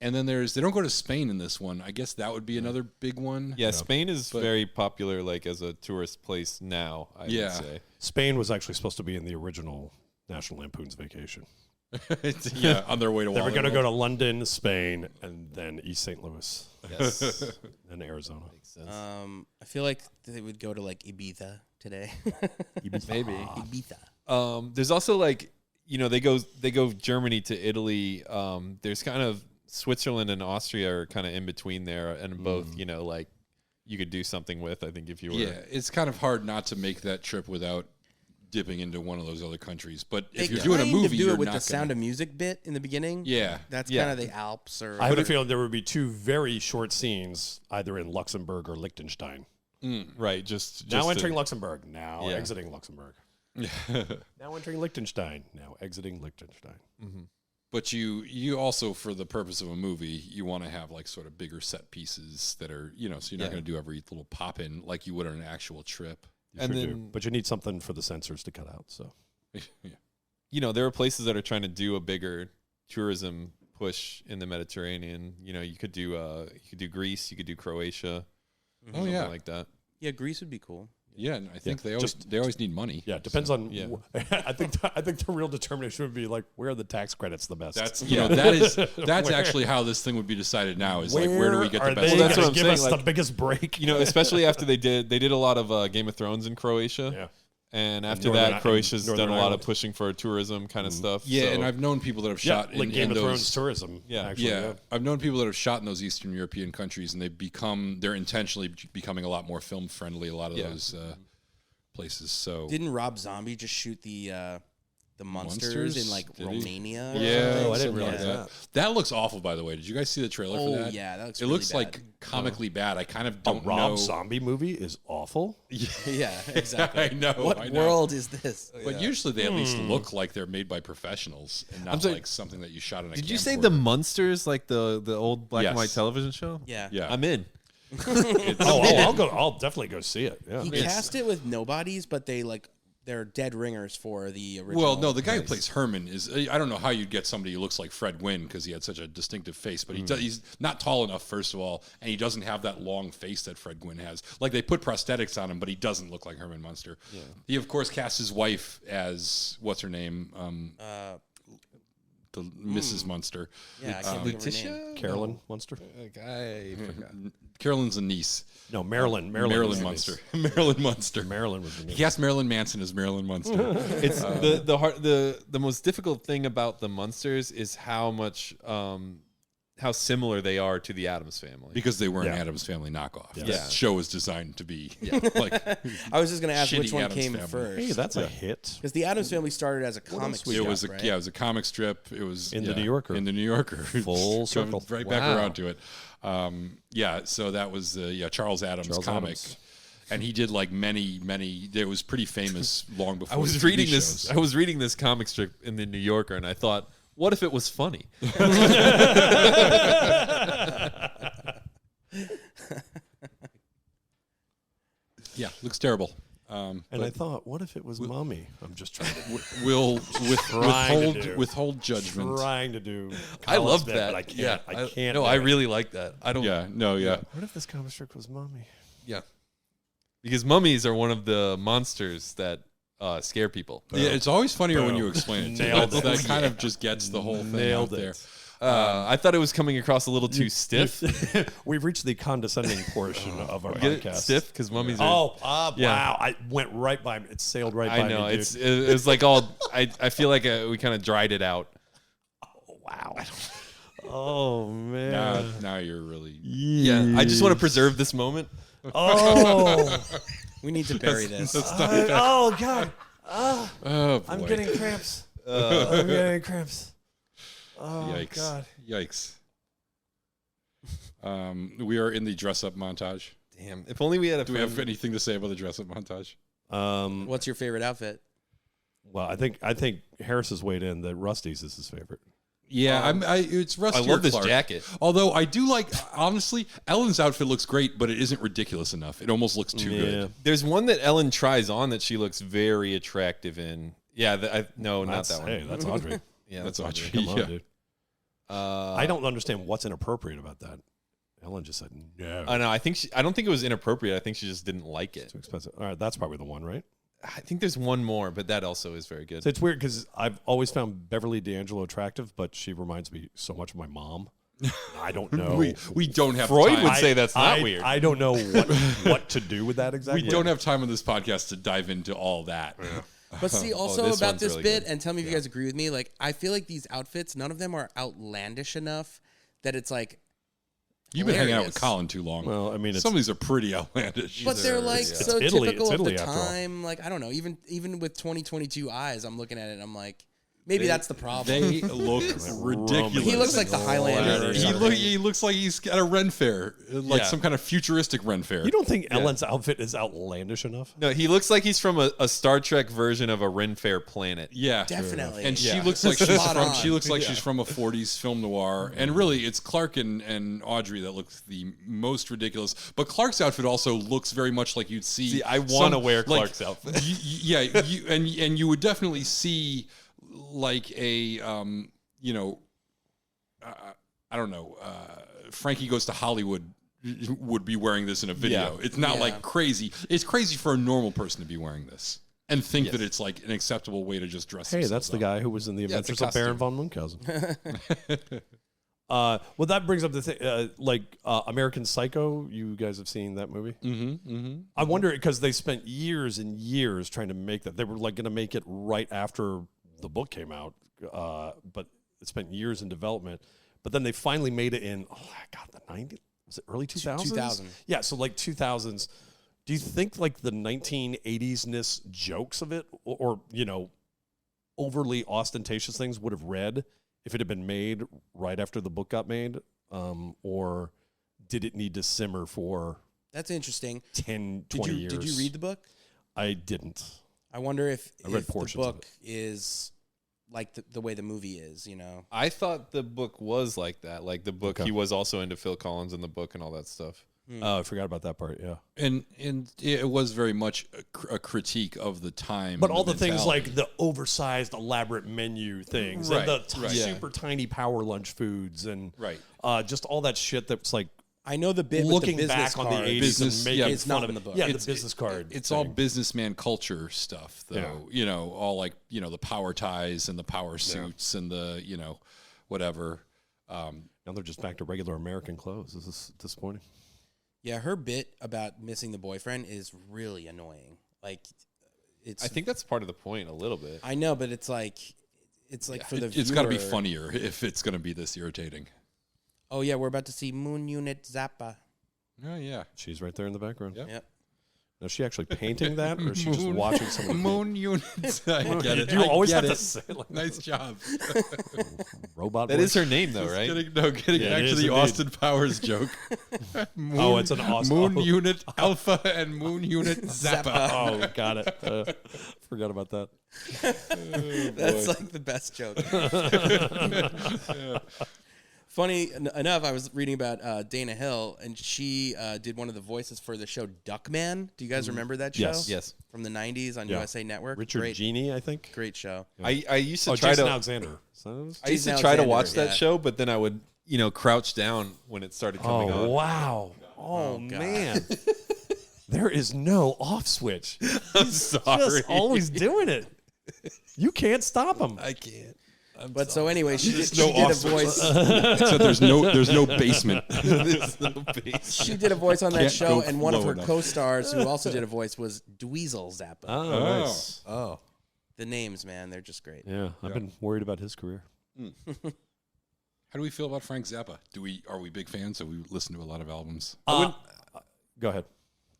And then they don't go to Spain in this one. I guess that would be another big one. Yeah, Spain is very popular, like as a tourist place now. I Yeah. would say. Spain was actually supposed to be in the original National Lampoon's Vacation. Yeah, on their way to. They were Wally going to World. go to London, Spain, and then East St. Louis, Yes, and Arizona. makes sense. I feel like they would go to like Ibiza today. Maybe. Ibiza. There's also like they go Germany to Italy. There's kind of Switzerland and Austria are kind of in between there, and both like you could do something with. I think if you were Yeah, it's kind of hard not to make that trip without dipping into one of those other countries. But They if you're doing a kind movie, of do you're it with not the Sound of Music bit in the beginning. Yeah. That's Yeah. kind of the Alps or. I have a feeling there would be two very short scenes, either in Luxembourg or Liechtenstein. right. Just Now to- entering Luxembourg, now Yeah. exiting Luxembourg. Now entering Liechtenstein, now exiting Liechtenstein. But you also, for the purpose of a movie, you want to have like sort of bigger set pieces that are, so you're not going to do every little pop in like you would on an actual trip. And then, but you need something for the censors to cut out. So, you know, there are places that are trying to do a bigger tourism push in the Mediterranean. You know, you could do Greece, you could do Croatia, something like that. Yeah, Greece would be cool. Yeah, and I think they always need money. Yeah, it depends on. Yeah. I think the real determination would be like, where are the tax credits the best? That's that's actually how this thing would be decided now. Is like, where do we get the best? Well, that's what I'm saying. Give us like, the biggest break. You know, especially after they did a lot of Game of Thrones in Croatia. Yeah. And after that, Croatia's done a lot of pushing for tourism kind of stuff. Yeah, so. and I've known people that have shot like in Game of those, Thrones tourism. Yeah, actually, I've known people that have shot in those Eastern European countries, and they're intentionally becoming a lot more film friendly. A lot of those places. So didn't Rob Zombie just shoot the monsters in like Romania? Yeah, I didn't realize that. That looks awful, by the way. Did you guys see the trailer for that? Oh yeah, that looks. It really looks bad. like comically bad. I kind of A don't Rob know. Zombie movie is awful. Yeah, exactly. I know. What world is this? But usually they at least look like they're made by professionals and not like something that you shot in a Did you camcorder. say the Munsters, like the old black and white television show? Yeah. Yeah. I'm in. I'll go. I'll definitely go see it. Yeah. He cast it with nobodies, but they're dead ringers for the original. Well, no, the guy who plays Herman is, I don't know how you'd get somebody who looks like Fred Gwynn because he had such a distinctive face, but he's not tall enough, first of all, and he doesn't have that long face that Fred Gwynn has. Like, they put prosthetics on him, but he doesn't look like Herman Munster. Yeah. He, of course, cast his wife as, what's her name? The Mrs. Munster. Yeah, I can't think of her name. Carolyn Munster. I forgot. Carolyn's a niece. No, Marilyn. Marilyn Munster. Marilyn Munster. Marilyn was the name. He cast Marilyn Manson as Marilyn Munster. It's the most difficult thing about the Munsters is how much how similar they are to the Addams Family. Because they were an Addams Family knockoff. Yeah. This show is designed to be like. I was just going to ask which Shitty one Addams came Family. first. Hey, that's a hit. Because the Addams Family started as a comic strip, It was right? it was a comic strip. It was In the New Yorker. In the New Yorker, Full circle. right back around to it. So that was Charles Adams comic. Adams. And he did like many. It was pretty famous long before. I was the TV reading shows. I was reading this comic strip in the New Yorker, and I thought, what if it was funny? Yeah, looks terrible. And I thought, what if it was Mommy? I'm just trying to We'll Trying to do. withhold judgment. trying to do. I love Smith, that. but I can't. I can't. No, do I it. really like that. I don't. Yeah, no, yeah. What if this comic strip was Mommy? Yeah. Because mummies are one of the monsters that scare people. Yeah, it's always funnier when Boom. you explain it. too. Nailed That it. kind of just gets the whole thing Nailed out it. there. I thought it was coming across a little too stiff. We've reached the condescending portion of our Get it? podcast. Stiff? Because mummies are. Yeah. Wow! I went right by me. It sailed right by I me. know. dude. It was like all. I feel like we kind of dried it out. Wow. Oh man. Now you're really. Yeah. I just want to preserve this moment. Oh. We need to bury this. Oh God. Oh, boy. I'm getting cramps. I'm getting cramps. Oh Yikes. God. Yikes. We are in the dress up montage. Damn. If only we had a. Do we have anything to say about the dress up montage? What's your favorite outfit? Well, I think Harris has weighed in that Rusty's is his favorite. Yeah, it's Rusty. I love this Clark. jacket. Although I do like, honestly, Ellen's outfit looks great, but it isn't ridiculous enough. It almost looks too good. There's one that Ellen tries on that she looks very attractive in. Yeah, no, not that one. Hey, that's Audrey. Yeah, That's Audrey. Come on, Yeah. dude. I don't understand what's inappropriate about that. Ellen just said no. I know. I don't think it was inappropriate. I think she just didn't like it. Too expensive. All right, that's probably the one, right? I think there's one more, but that also is very good. So it's weird because I've always found Beverly D'Angelo attractive, but she reminds me so much of my mom. I don't know. We don't have Freud time. would say that's not weird. I don't know what to do with that exactly. We don't have time on this podcast to dive into all that. But see, also this about one's this really bit, good. and tell me if you guys agree with me. Like, I feel like these outfits, none of them are outlandish enough that it's like. You've been hanging out with hilarious. Colin too long. Well, I mean, some of these are pretty outlandish. But they're like It's so Italy. typical It's of Italy the after all. time. Like, I don't know. Even with 2022 eyes, I'm looking at it and I'm like, Maybe that's the problem. They look ridiculous. He looks like the Highlander. Or something. He looks like he's at a Ren fair, like some kind of futuristic Ren fair. You don't think Ellen's outfit is outlandish enough? No, he looks like he's from a Star Trek version of a Ren Fair planet. Yeah, Definitely. And she looks like she's from a 40s film noir. And really, it's Clark and Audrey that looks the most ridiculous. But Clark's outfit also looks very much like you'd see. See, I want to wear Clark's outfit. And you would definitely see like a I don't know, Frankie Goes to Hollywood would be wearing this in a video. It's not like crazy. It's crazy for a normal person to be wearing this and think that it's like an acceptable way to just dress. Hey, that's the guy who was in the Adventures of Baron von Munchausen. Well, that brings up the thing, American Psycho. You guys have seen that movie? I wonder, because they spent years and years trying to make that. They were like going to make it right after the book came out, but it spent years in development. But then they finally made it in, the 90s? Was it early 2000s? 2000. Yeah, so like 2000s. Do you think like the 1980s-ness jokes of it or overly ostentatious things would have read if it had been made right after the book got made? Or did it need to simmer for That's interesting. 10, 20 years? Did you read the book? I didn't. I wonder if the portions of book is like the way the movie is, I thought the book was like that. Like the book, he was also into Phil Collins in the book and all that stuff. Oh, I forgot about that part, yeah. And it was very much a critique of the time. But all the things like the oversized, elaborate menu things, and the super tiny power lunch foods, and just all that shit that's like, I know the bit looking with the business back on card. the 80s and making it's fun not of in the book. Yeah, the business card. It's all businessman culture stuff, though. All like, the power ties and the power suits and the, whatever. Now they're just back to regular American clothes. This is disappointing. Yeah, her bit about missing the boyfriend is really annoying. Like, I think that's part of the point a little bit. I know, but it's like for the viewer. It's got to be funnier if it's going to be this irritating. Oh, yeah, we're about to see Moon Unit Zappa. Oh, yeah. She's right there in the background. Yep. Now, is she actually painting that, or is she just watching somebody? Moon units. I get it. You always have to say it like nice job. Robot. That voice. is her name, though, right? Getting back to the indeed. Austin Powers joke. It's an Austin. Moon Unit Alpha and Moon Unit Zappa. Oh, got it. Forgot about that. That's like the best joke. Funny enough, I was reading about Dana Hill, and she did one of the voices for the show Duckman. Do you guys remember that show? Yes. From the 90s on USA Network. Richard Genie, I think. Great show. I used to try Jason to Alexander. I used to try to watch that show, but then I would, crouch down when it started coming on. Wow. Oh man. There is no off switch. I'm He's sorry. just always doing it. You can't stop him. I can't. So anyway, she did a voice. Except there's no basement. There's no base. She did a voice on that Can't show, go and one of low her enough. co-stars who also did a voice was Dweezil Zappa. Oh, nice. Oh. The names, man, they're just great. Yeah, I've been worried about his career. How do we feel about Frank Zappa? Are we big fans? So we listen to a lot of albums. Go ahead.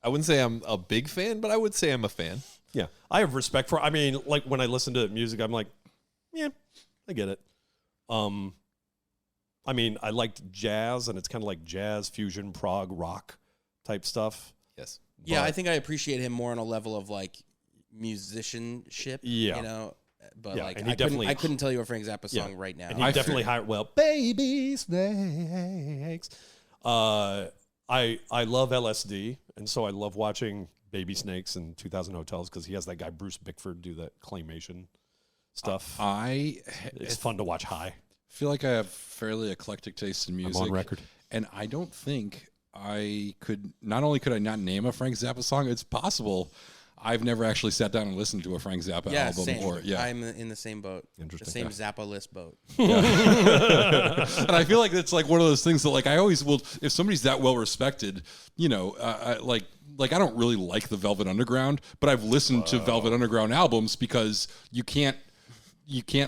I wouldn't say I'm a big fan, but I would say I'm a fan. Yeah, I have respect for. I mean, like when I listen to music, I'm like, yeah, I get it. I mean, I liked jazz, and it's kind of like jazz fusion, prog rock type stuff. Yes. Yeah, I think I appreciate him more on a level of like musicianship. Yeah. But Yeah, like and he I couldn't tell you a Frank Zappa song right now. And he definitely hired baby snakes. I love LSD, and so I love watching Baby Snakes and 2000 Hotels because he has that guy Bruce Bickford do that claymation stuff. It's fun to watch high. I feel like I have fairly eclectic taste in music. I'm on record. And I don't think I could, not only could I not name a Frank Zappa song, it's possible I've never actually sat down and listened to a Frank Zappa album. Same. I'm in the same boat. Interesting. The same Zappa list boat. And I feel like it's like one of those things that like I always will, if somebody's that well respected, like I don't really like the Velvet Underground, but I've listened to Velvet Underground albums because you can't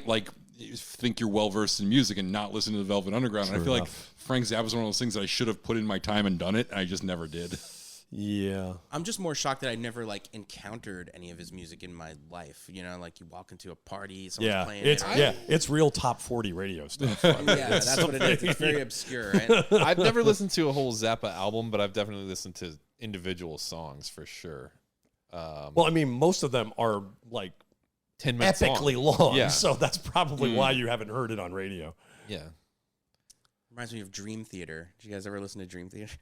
like think you're well versed in music and not listen to the Velvet Underground. And I feel like Frank Zappa is one of those things that I should have put in my time and done it, and I just never did. Yeah. I'm just more shocked that I never like encountered any of his music in my life. You know, like you walk into a party, someone's playing it. It's real top 40 radio stuff. Yeah, that's what it is. It's very obscure, right? I've never listened to a whole Zappa album, but I've definitely listened to individual songs for sure. Well, I mean, most of them are like 10 minutes epically long. Yeah. So that's probably why you haven't heard it on radio. Yeah. Reminds me of Dream Theater. Did you guys ever listen to Dream Theater?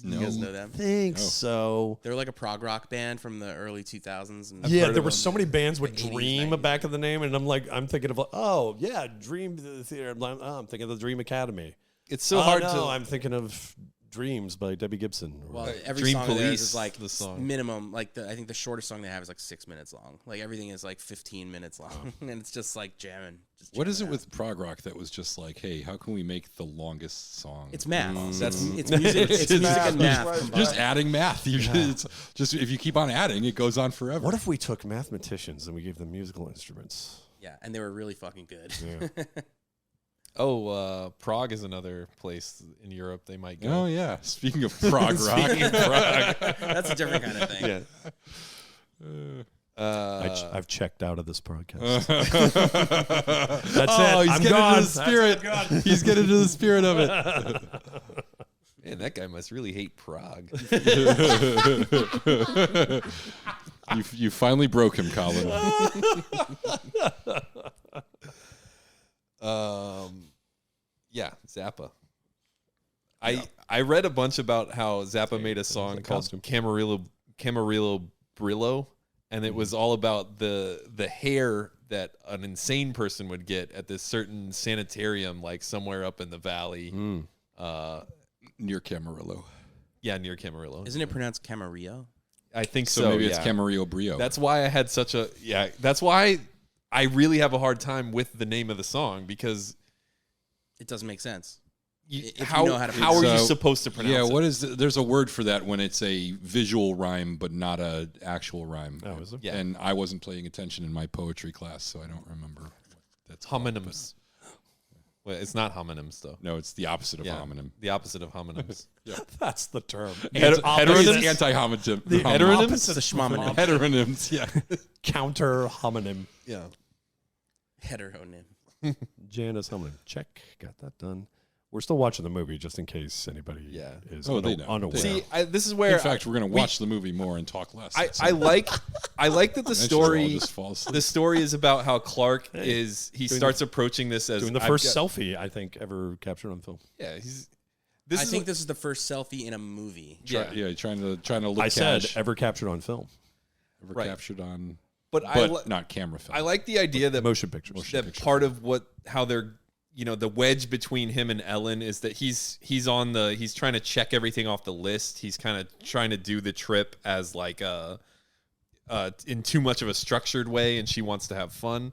No. You guys know them? Think so. They were like a prog rock band from the early 2000s. And Yeah, there were so many bands with The 80s, Dream 90s. back of the name, and I'm thinking of, oh, yeah, Dream Theater. I'm thinking of the Dream Academy. It's so hard to. I'm thinking of Dreams by Debbie Gibson. Well, every Dream song of theirs Police, is like the song. minimum. Like I think the shortest song they have is like 6 minutes long. Like everything is like 15 minutes long, and it's just like jamming. What is it with prog rock that was just like, hey, how can we make the longest song? It's math. It's music. It's music and math. Just adding math. It's just if you keep on adding, it goes on forever. What if we took mathematicians and we gave them musical instruments? Yeah, and they were really fucking good. Yeah. Prague is another place in Europe they might go. Oh yeah. Speaking of prog rock, That's a different kind of thing. Yeah. I've checked out of this podcast. That's it. He's I'm getting gone. into the spirit. He's getting into the spirit of it. Man, that guy must really hate Prague. You finally broke him, Colin. Yeah, Zappa. I read a bunch about how Zappa made a song called Camarillo Brillo, and it was all about the hair that an insane person would get at this certain sanitarium, like somewhere up in the valley. Near Camarillo. Yeah, near Camarillo. Isn't it pronounced Camarillo? I think So so. maybe yeah. it's Camarillo Brio. That's why I had such a That's why I really have a hard time with the name of the song because It doesn't make sense. how know how to are you So, supposed to pronounce yeah, it? what is there's a word for that when it's a visual rhyme but not a actual rhyme. Oh, is there? Yeah. And I wasn't paying attention in my poetry class, so I don't remember what that's called, Homonyms. Well, it's not homonyms though. but- no, it's the opposite of Yeah, homonym. the opposite of homonyms. That's the term. Heteronyms? Anti-homonym. The Heteronyms? opposite The schmomonym. Heteronyms, yeah. counter homonym. Yeah. Heteronym. Janus homonym. Check. Got that done. We're still watching the movie just in case anybody is Oh, they know. unaware. See, this is where In fact, we're going to watch the movie more and talk less. I like that the Eventually, we'll story just fall asleep. the story is about how Clark starts approaching this as doing the first selfie I think ever captured on film. Yeah, I think this is the first selfie in a movie. Yeah, trying to look I said cash. ever captured on film. Ever Right. captured on, but not camera film. I like the idea that Motion pictures. that part of how they're the wedge between him and Ellen is that he's trying to check everything off the list. He's kind of trying to do the trip as like in too much of a structured way, and she wants to have fun.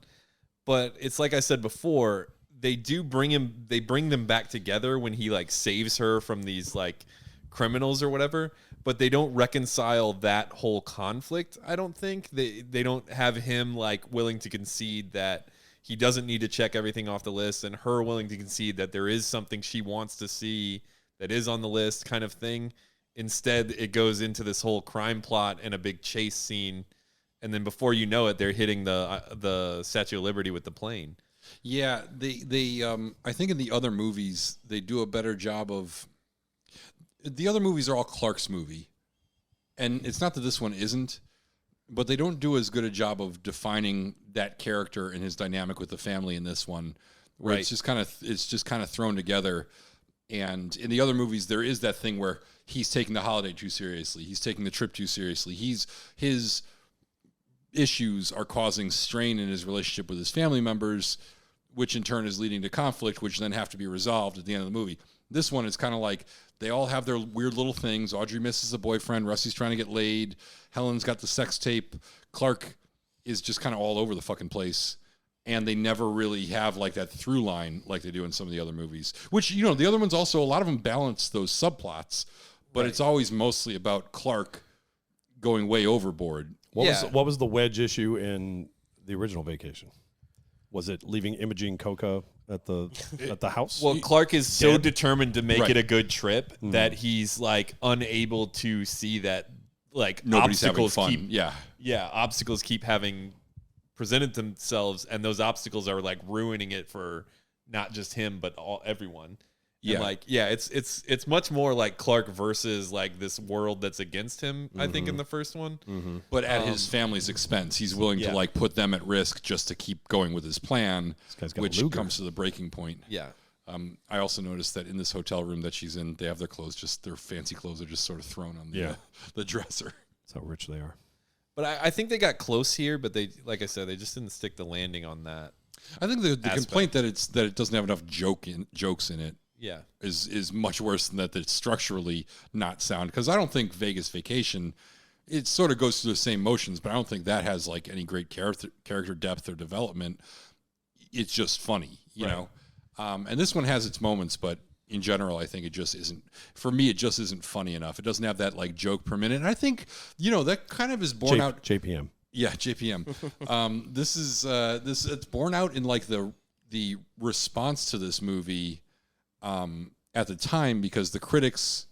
But it's like I said before, they bring them back together when he like saves her from these like criminals or whatever, but they don't reconcile that whole conflict. I don't think they don't have him like willing to concede that he doesn't need to check everything off the list, and her willing to concede that there is something she wants to see that is on the list kind of thing. Instead, it goes into this whole crime plot and a big chase scene, and then before you know it, they're hitting the Statue of Liberty with the plane. Yeah, they I think in the other movies they do a better job of. The other movies are all Clark's movie, and it's not that this one isn't, but they don't do as good a job of defining that character and his dynamic with the family in this one, where Right. it's just kind of thrown together. And in the other movies, there is that thing where he's taking the holiday too seriously, he's taking the trip too seriously. His issues are causing strain in his relationship with his family members, which in turn is leading to conflict, which then have to be resolved at the end of the movie. This one is kind of like they all have their weird little things. Audrey misses a boyfriend. Rusty's trying to get laid. Helen's got the sex tape. Clark is just kind of all over the fucking place. And they never really have like that through line like they do in some of the other movies, which, the other ones also, a lot of them balance those subplots, but it's always mostly about Clark going way overboard. What was the wedge issue in the original Vacation? Was it leaving Imogene Coca at the house? Well, Clark is so determined to make Right. it a good trip that he's like unable to see that like Nobody's having obstacles fun. keep obstacles keep having presented themselves, and those obstacles are like ruining it for not just him but everyone. Yeah. And it's much more like Clark versus like this world that's against him, I think, in the first one. But at his family's expense, he's willing to like put them at risk just to keep going with his plan, guy's got a which Luger. comes to the breaking point. Yeah. I also noticed that in this hotel room that she's in, they have their clothes, their fancy clothes are just sort of thrown on the dresser. That's how rich they are. But I think they got close here, but they, like I said, they just didn't stick the landing on that. I think the complaint that it doesn't have enough jokes in it Yeah. is much worse than that it's structurally not sound. Because I don't think Vegas Vacation, it sort of goes through the same motions, but I don't think that has like any great character depth or development. It's just funny, you know. And this one has its moments, but in general, I think it just isn't. For me, it just isn't funny enough. It doesn't have that like joke per minute. And I think that kind of is borne out. JPM. Yeah, JPM. It's borne out in like the response to this movie at the time, because the critics,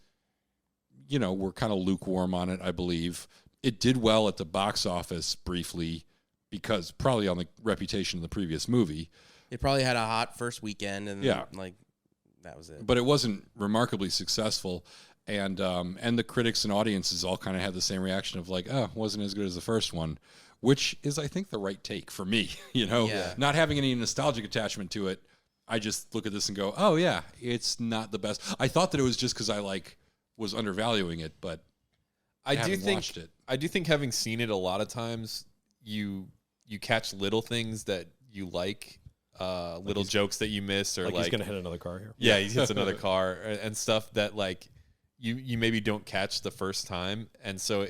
were kind of lukewarm on it, I believe. It did well at the box office briefly because probably on the reputation of the previous movie. It probably had a hot first weekend, and Yeah. that was it. But it wasn't remarkably successful. And the critics and audiences all kind of had the same reaction of like, oh, wasn't as good as the first one, which is, I think, the right take for me. Yeah. Not having any nostalgic attachment to it. I just look at this and go, oh yeah, it's not the best. I thought that it was just because I was undervaluing it, but I watched it. I do think having seen it a lot of times, you catch little things that you like, little jokes that you miss, or Like he's gonna hit another car here. Yeah, he hits another car and stuff that like you maybe don't catch the first time, and so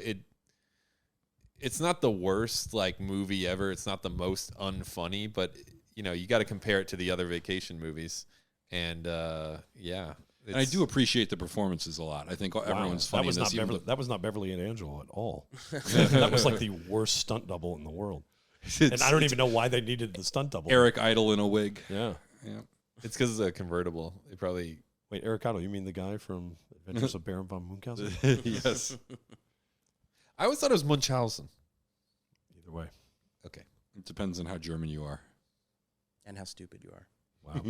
it's not the worst like movie ever. It's not the most unfunny, but you got to compare it to the other vacation movies, and And I do appreciate the performances a lot. I think everyone's funny in this. That was not Beverly and Angela at all. That was like the worst stunt double in the world. And I don't even know why they needed the stunt double. Eric Idle in a wig. Yeah. it's because it's a convertible. They probably Wait, Eric Idle, you mean the guy from Adventures of Baron von Munchausen? Yes. I always thought it was Munchausen. Either way. Okay. It depends on how German you are. And how stupid you are. Wow.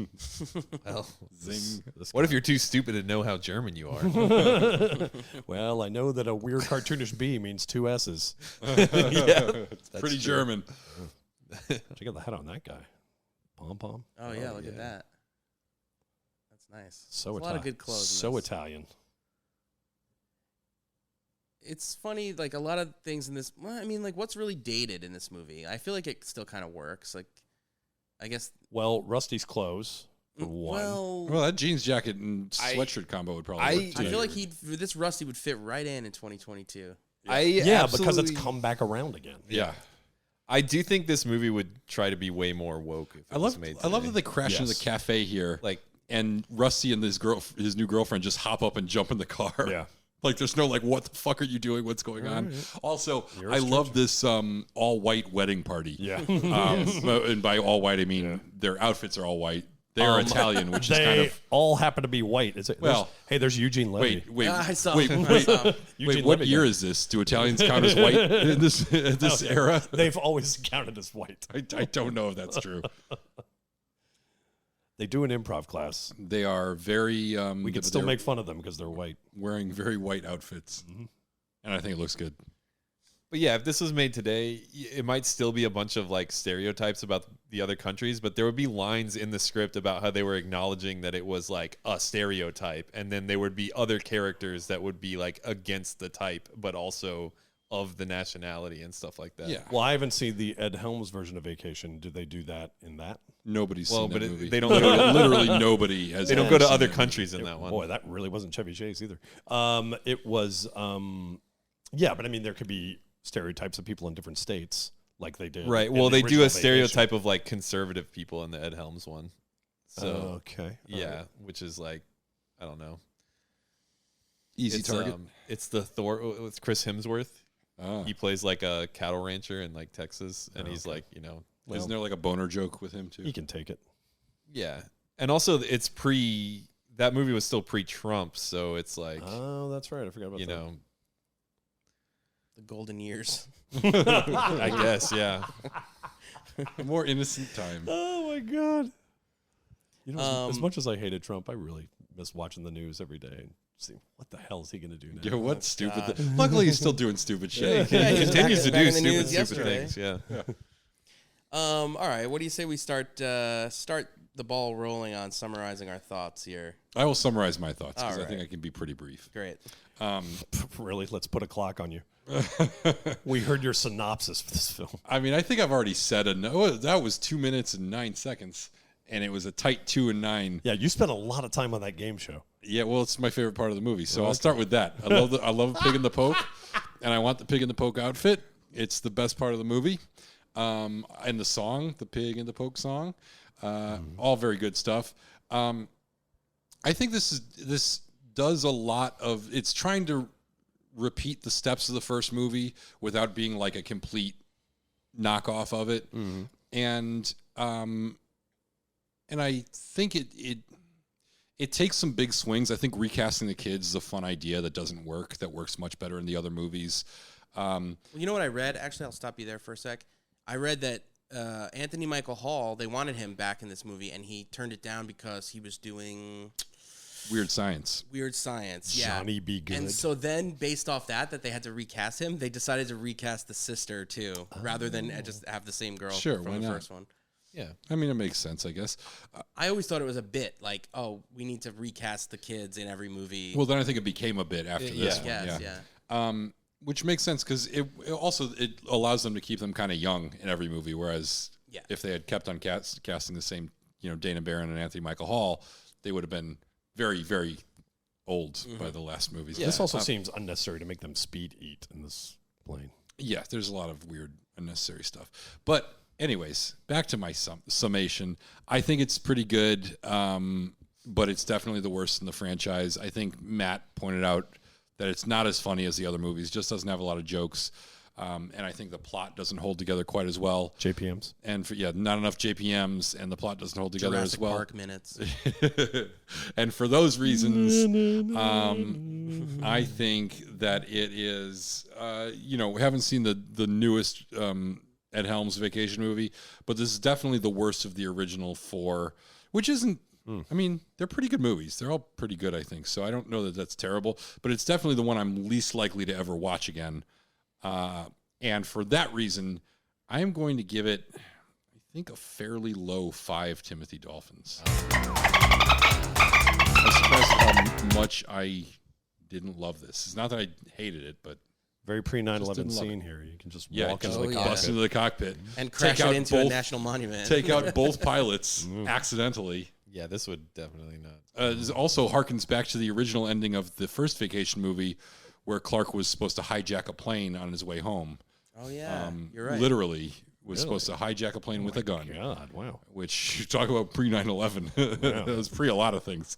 Well, Zing. what if you're too stupid to know how German you are? Well, I know that a weird cartoonish B means two S's. It's pretty true. German. Check out the head on that guy. Pom-pom. Oh yeah, look at that. That's nice. So There's a lot of good clothes. in So this. Italian. It's funny, like a lot of things in this. Well, I mean, like what's really dated in this movie? I feel like it still kind of works. Like, I guess. Well, Rusty's clothes, for one. Well, that jeans jacket and sweatshirt combo would probably work too. I feel like this Rusty would fit right in 2022. Yeah, because it's come back around again. Yeah. I do think this movie would try to be way more woke if it was made today. I love that they crash into the cafe here. And Rusty and his new girlfriend just hop up and jump in the car. Yeah. Like there's no what the fuck are you doing? What's going on? Also, I love this all white wedding party. Yeah. And by all white I mean their outfits are all white. They're Italian, which is kind of all happen to be white. Is it? Well, there's Eugene Levy. wait. I saw Wait, Eugene what Levy year guy. is this? Do Italians count as white in this era? They've always counted as white. I don't know if that's true. They do an improv class. They are very. We can still make fun of them because they're white. Wearing very white outfits, and I think it looks good. But yeah, if this was made today, it might still be a bunch of like stereotypes about the other countries, but there would be lines in the script about how they were acknowledging that it was like a stereotype, and then there would be other characters that would be like against the type, but also of the nationality and stuff like that. Yeah. Well, I haven't seen the Ed Helms version of Vacation. Do they do that in that? Nobody's seen that but movie. they don't literally nobody has. they don't ever go to seen other that countries in that one. Boy, that really wasn't Chevy Chase either. It was, yeah, but I mean, there could be stereotypes of people in different states like they did. Right. in Well, the they do a original stereotype of like conservative people in the Ed Helms one. So okay. yeah, which is like, I don't know. Easy It's, target. It's the Thor with Chris Hemsworth. Ah. He plays like a cattle rancher in like Texas, and he's like, Isn't there like a boner joke with him too? He can take it. Yeah. And also it's that movie was still pre-Trump, so it's like, Oh, that's right. I forgot about you that. know, The golden years. I guess, yeah. A more innocent time. Oh my God. You know, as much as I hated Trump, I really miss watching the news every day and see what the hell is he going to do now. Yeah, what stupid luckily he's still doing stupid shit. He continues to back do in the news stupid yesterday. things. Yeah. All right. What do you say we start the ball rolling on summarizing our thoughts here? I will summarize my thoughts because All I think right. I can be pretty brief. Great. Really? Let's put a clock on you. We heard your synopsis for this film. I mean, I think I've already said that was 2 minutes and 9 seconds, and it was a tight 2 and 9. Yeah, you spent a lot of time on that game show. Yeah, well, it's my favorite part of the movie, so I'll start with that. I love Pig in the Poke, and I want the Pig in the Poke outfit. It's the best part of the movie. And the song, the Pig in the Poke song, all very good stuff. I think this does a lot of, it's trying to repeat the steps of the first movie without being like a complete knockoff of it. And I think it takes some big swings. I think recasting the kids is a fun idea that doesn't work, that works much better in the other movies. Well, you know what I read? Actually, I'll stop you there for a sec. I read that Anthony Michael Hall, they wanted him back in this movie, and he turned it down because he was doing Weird Science. Yeah. Johnny Be Good. And so then, based off that they had to recast him, they decided to recast the sister, too, rather than just have the same girl Sure, why from the not? first one. Yeah. I mean, it makes sense, I guess. I always thought it was a bit, like, oh, we need to recast the kids in every movie. Well, then I think it became a bit after this one. yes, Yeah. Which makes sense because it allows them to keep them kind of young in every movie. Whereas if they had kept on casting the same, Dana Barron and Anthony Michael Hall, they would have been very, very old by the last movies. This also seems unnecessary to make them speed eat in this plane. Yeah, there's a lot of weird, unnecessary stuff. But anyways, back to my summation. I think it's pretty good, but it's definitely the worst in the franchise. I think Matt pointed out that it's not as funny as the other movies, just doesn't have a lot of jokes. And I think the plot doesn't hold together quite as well. JPMs. And not enough JPMs, and the plot doesn't hold together Jurassic as well. Park minutes. And for those reasons, I think that it is, we haven't seen the newest Ed Helms vacation movie, but this is definitely the worst of the original four, which isn't, I mean, they're pretty good movies. They're all pretty good, I think. So I don't know that that's terrible, but it's definitely the one I'm least likely to ever watch again. And for that reason, I am going to give it, I think, a fairly low 5 Timothy Dolphins. I'm surprised at how much I didn't love this. It's not that I hated it, but Very pre 9/11 didn't love scene it. here. You can just walk into Oh, the yeah. cockpit. bust into the cockpit And crash Take it out into a both- national monument. take out both pilots accidentally. Yeah, this would definitely not. This also harkens back to the original ending of the first vacation movie, where Clark was supposed to hijack a plane on his way home. Oh, yeah. You're right. Literally was supposed to hijack a plane with a gun. God, wow. Which, you talk about pre 9/11. It was pre a lot of things.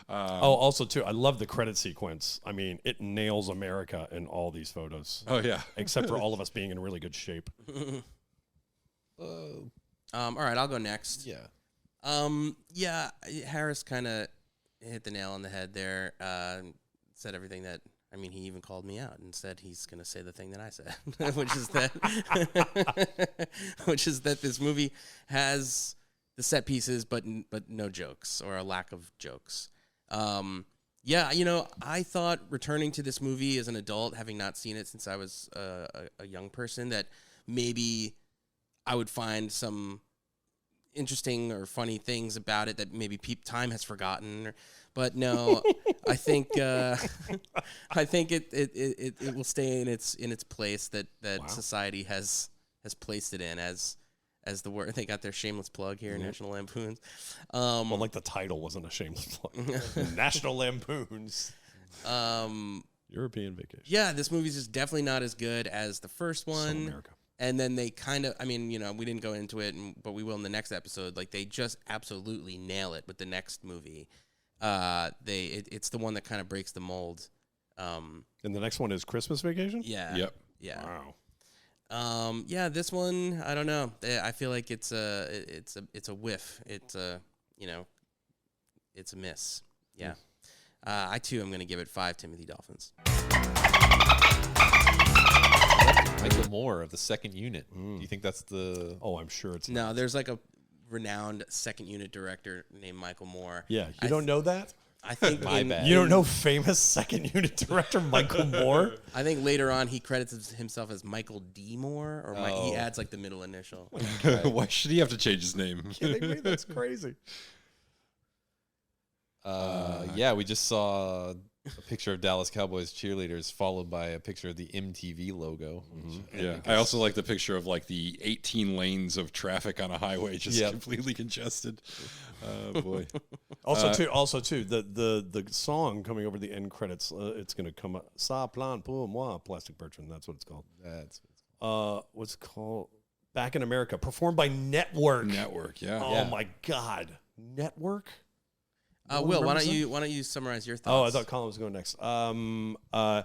Also, too, I love the credit sequence. I mean, it nails America in all these photos. Oh, yeah. Except for all of us being in really good shape. All right, I'll go next. Yeah. Harris kind of hit the nail on the head there. Said everything that, I mean, he even called me out and said he's going to say the thing that I said, which is that this movie has the set pieces, but no jokes, or a lack of jokes. I thought returning to this movie as an adult, having not seen it since I was a young person, that maybe I would find some interesting or funny things about it that maybe time has forgotten. But no, I think it will stay in its place that society has placed it in as the word. They got their shameless plug here, National Lampoons. Well, like the title wasn't a shameless plug. National Lampoons. European Vacation. Yeah, this movie's just definitely not as good as the first one. So America. And then they kind of, I mean, we didn't go into it, but we will in the next episode. Like, they just absolutely nail it with the next movie. It's the one that kind of breaks the mold. And the next one is Christmas Vacation? Yeah. Yep. Yeah. Yeah, this one, I don't know. I feel like it's a whiff. It's a miss. Yeah. I too am going to give it 5 Timothy Dolphins. Michael Moore of the second unit. Do you think that's the? Oh, I'm sure it's No, there's like a renowned second unit director named Michael Moore. Yeah, you don't know that? I think My bad. You don't know famous second unit director Michael Moore? I think later on he credits himself as Michael D. Moore, or he adds like the middle initial. Why should he have to change his name? Kidding me? That's crazy. Yeah, we just saw a picture of Dallas Cowboys cheerleaders followed by a picture of the MTV logo. Yeah, I also like the picture of like the 18 lanes of traffic on a highway just completely congested. Oh boy. Also, too, the song coming over the end credits, it's going to come up. Ça plante pour moi, Plastic Bertrand. That's what it's called. That's What's it called? Back in America, performed by Network. Network, yeah. Oh my God, Network. Will, why don't you summarize your Oh, I thoughts? thought Colin was going next. Wow,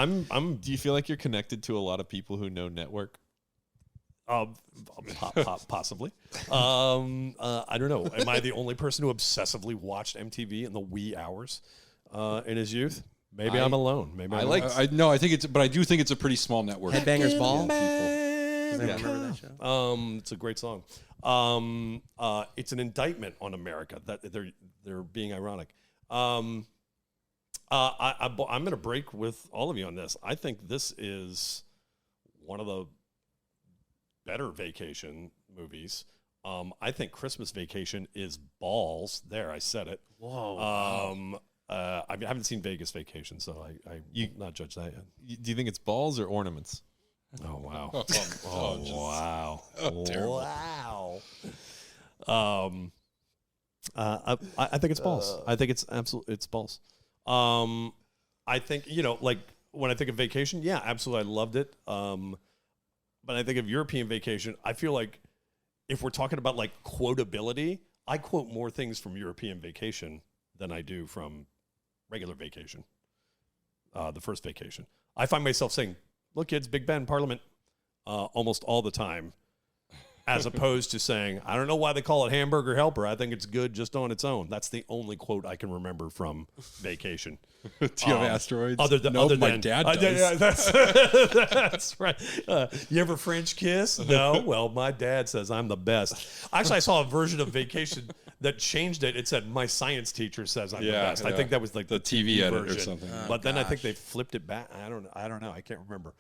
Do you feel like you're connected to a lot of people who know Network? Possibly. I don't know. Am I the only person who obsessively watched MTV in the wee hours in his youth? Maybe I'm alone. Maybe I'm I think it's, but I do think it's a pretty small network. Headbangers Ball? Does anyone remember that show? It's a great song. It's an indictment on America that they're being ironic. I'm going to break with all of you on this. I think this is one of the better vacation movies. I think Christmas Vacation is balls. There, I said it. Whoa. I haven't seen Vegas Vacation, so I will not judge that yet. Do you think it's balls or ornaments? Oh wow! Wow! Terrible. Wow! I think it's balls. I think it's balls. I think like when I think of vacation, yeah, absolutely, I loved it. But I think of European Vacation, I feel like if we're talking about like quotability, I quote more things from European Vacation than I do from regular Vacation. The first Vacation, I find myself saying, "Look, kids, Big Ben, Parliament," almost all the time, as opposed to saying, "I don't know why they call it Hamburger Helper. I think it's good just on its own." That's the only quote I can remember from Vacation. Do you have asteroids? Other than my dad does. Yeah, that's right. You ever French kiss? No. Well, my dad says I'm the best. Actually, I saw a version of Vacation that changed it. It said my science teacher says I'm the best. I think that was like the TV edit version. or something. But then I think they flipped it back. I don't know. I can't remember.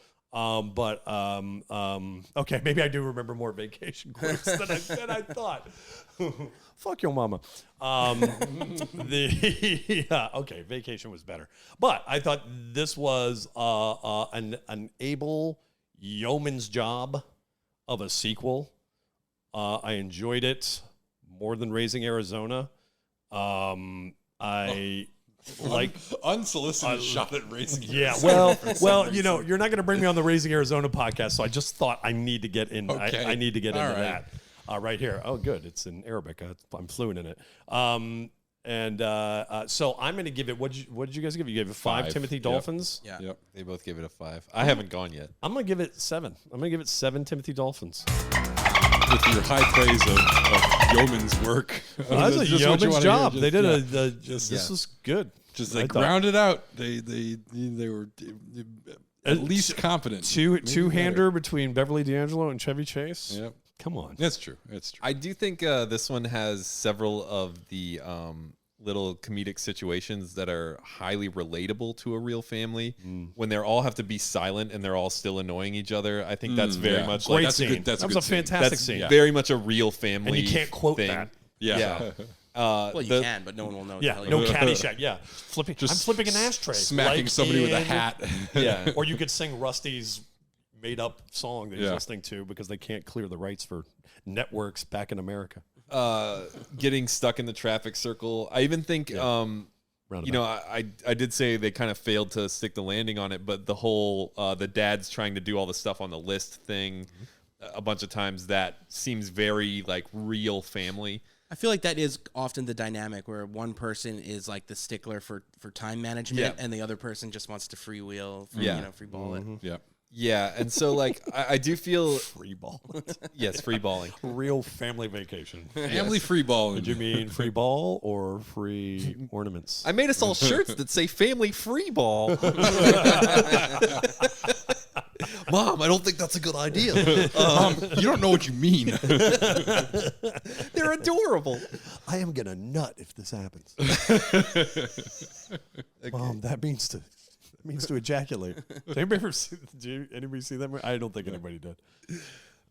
Okay, maybe I do remember more Vacation quotes than I thought. Fuck your mama. Okay, Vacation was better, but I thought this was an able yeoman's job of a sequel. I enjoyed it more than Raising Arizona. Like unsolicited shot at Raising yeah, Arizona. well, you're not going to bring me on the Raising Arizona podcast, so I just thought I need to get in. Okay. I need to get into right. that right here. Oh, good, it's in Arabic. I'm fluent in it. So I'm going to give it. What did you guys give? You gave it 5 Timothy Dolphins. Yeah. Yep. They both gave it a 5. I haven't gone yet. I'm going to give it 7. I'm going to give it 7 Timothy Dolphins. With your high praise of yeoman's work. That's a yeoman's job. They did this was good. Just they grounded out. They were at least competent. Two-hander between Beverly D'Angelo and Chevy Chase. Yep. Come on. That's true. I do think this one has several of the little comedic situations that are highly relatable to a real family when they all have to be silent and they're all still annoying each other. I think that's very much great like scene. That was a fantastic scene. very much a real family. And you can't quote thing. that. Yeah. Well, you can, but no one will know. Yeah, no Caddyshack. Yeah, I'm flipping an ashtray. Smacking somebody with a hat. Yeah. Or you could sing Rusty's made-up song that he's listening to because they can't clear the rights for networks back in America. Getting stuck in the traffic circle. I even think, I did say they kind of failed to stick the landing on it, but the whole the dad's trying to do all the stuff on the list thing a bunch of times, that seems very like real family. I feel like that is often the dynamic where one person is like the stickler for time management and the other person just wants to freewheel, free ball it. Yep. Yeah, and so like I do feel Free ball. yes, free balling. Real family vacation. Family free balling. Did you mean free ball or free ornaments? I made us all shirts that say family free ball. Mom, I don't think that's a good idea. You don't know what you mean. They're adorable. I am gonna nut if this happens. Mom, that means to ejaculate. Did anybody see that movie? I don't think anybody did.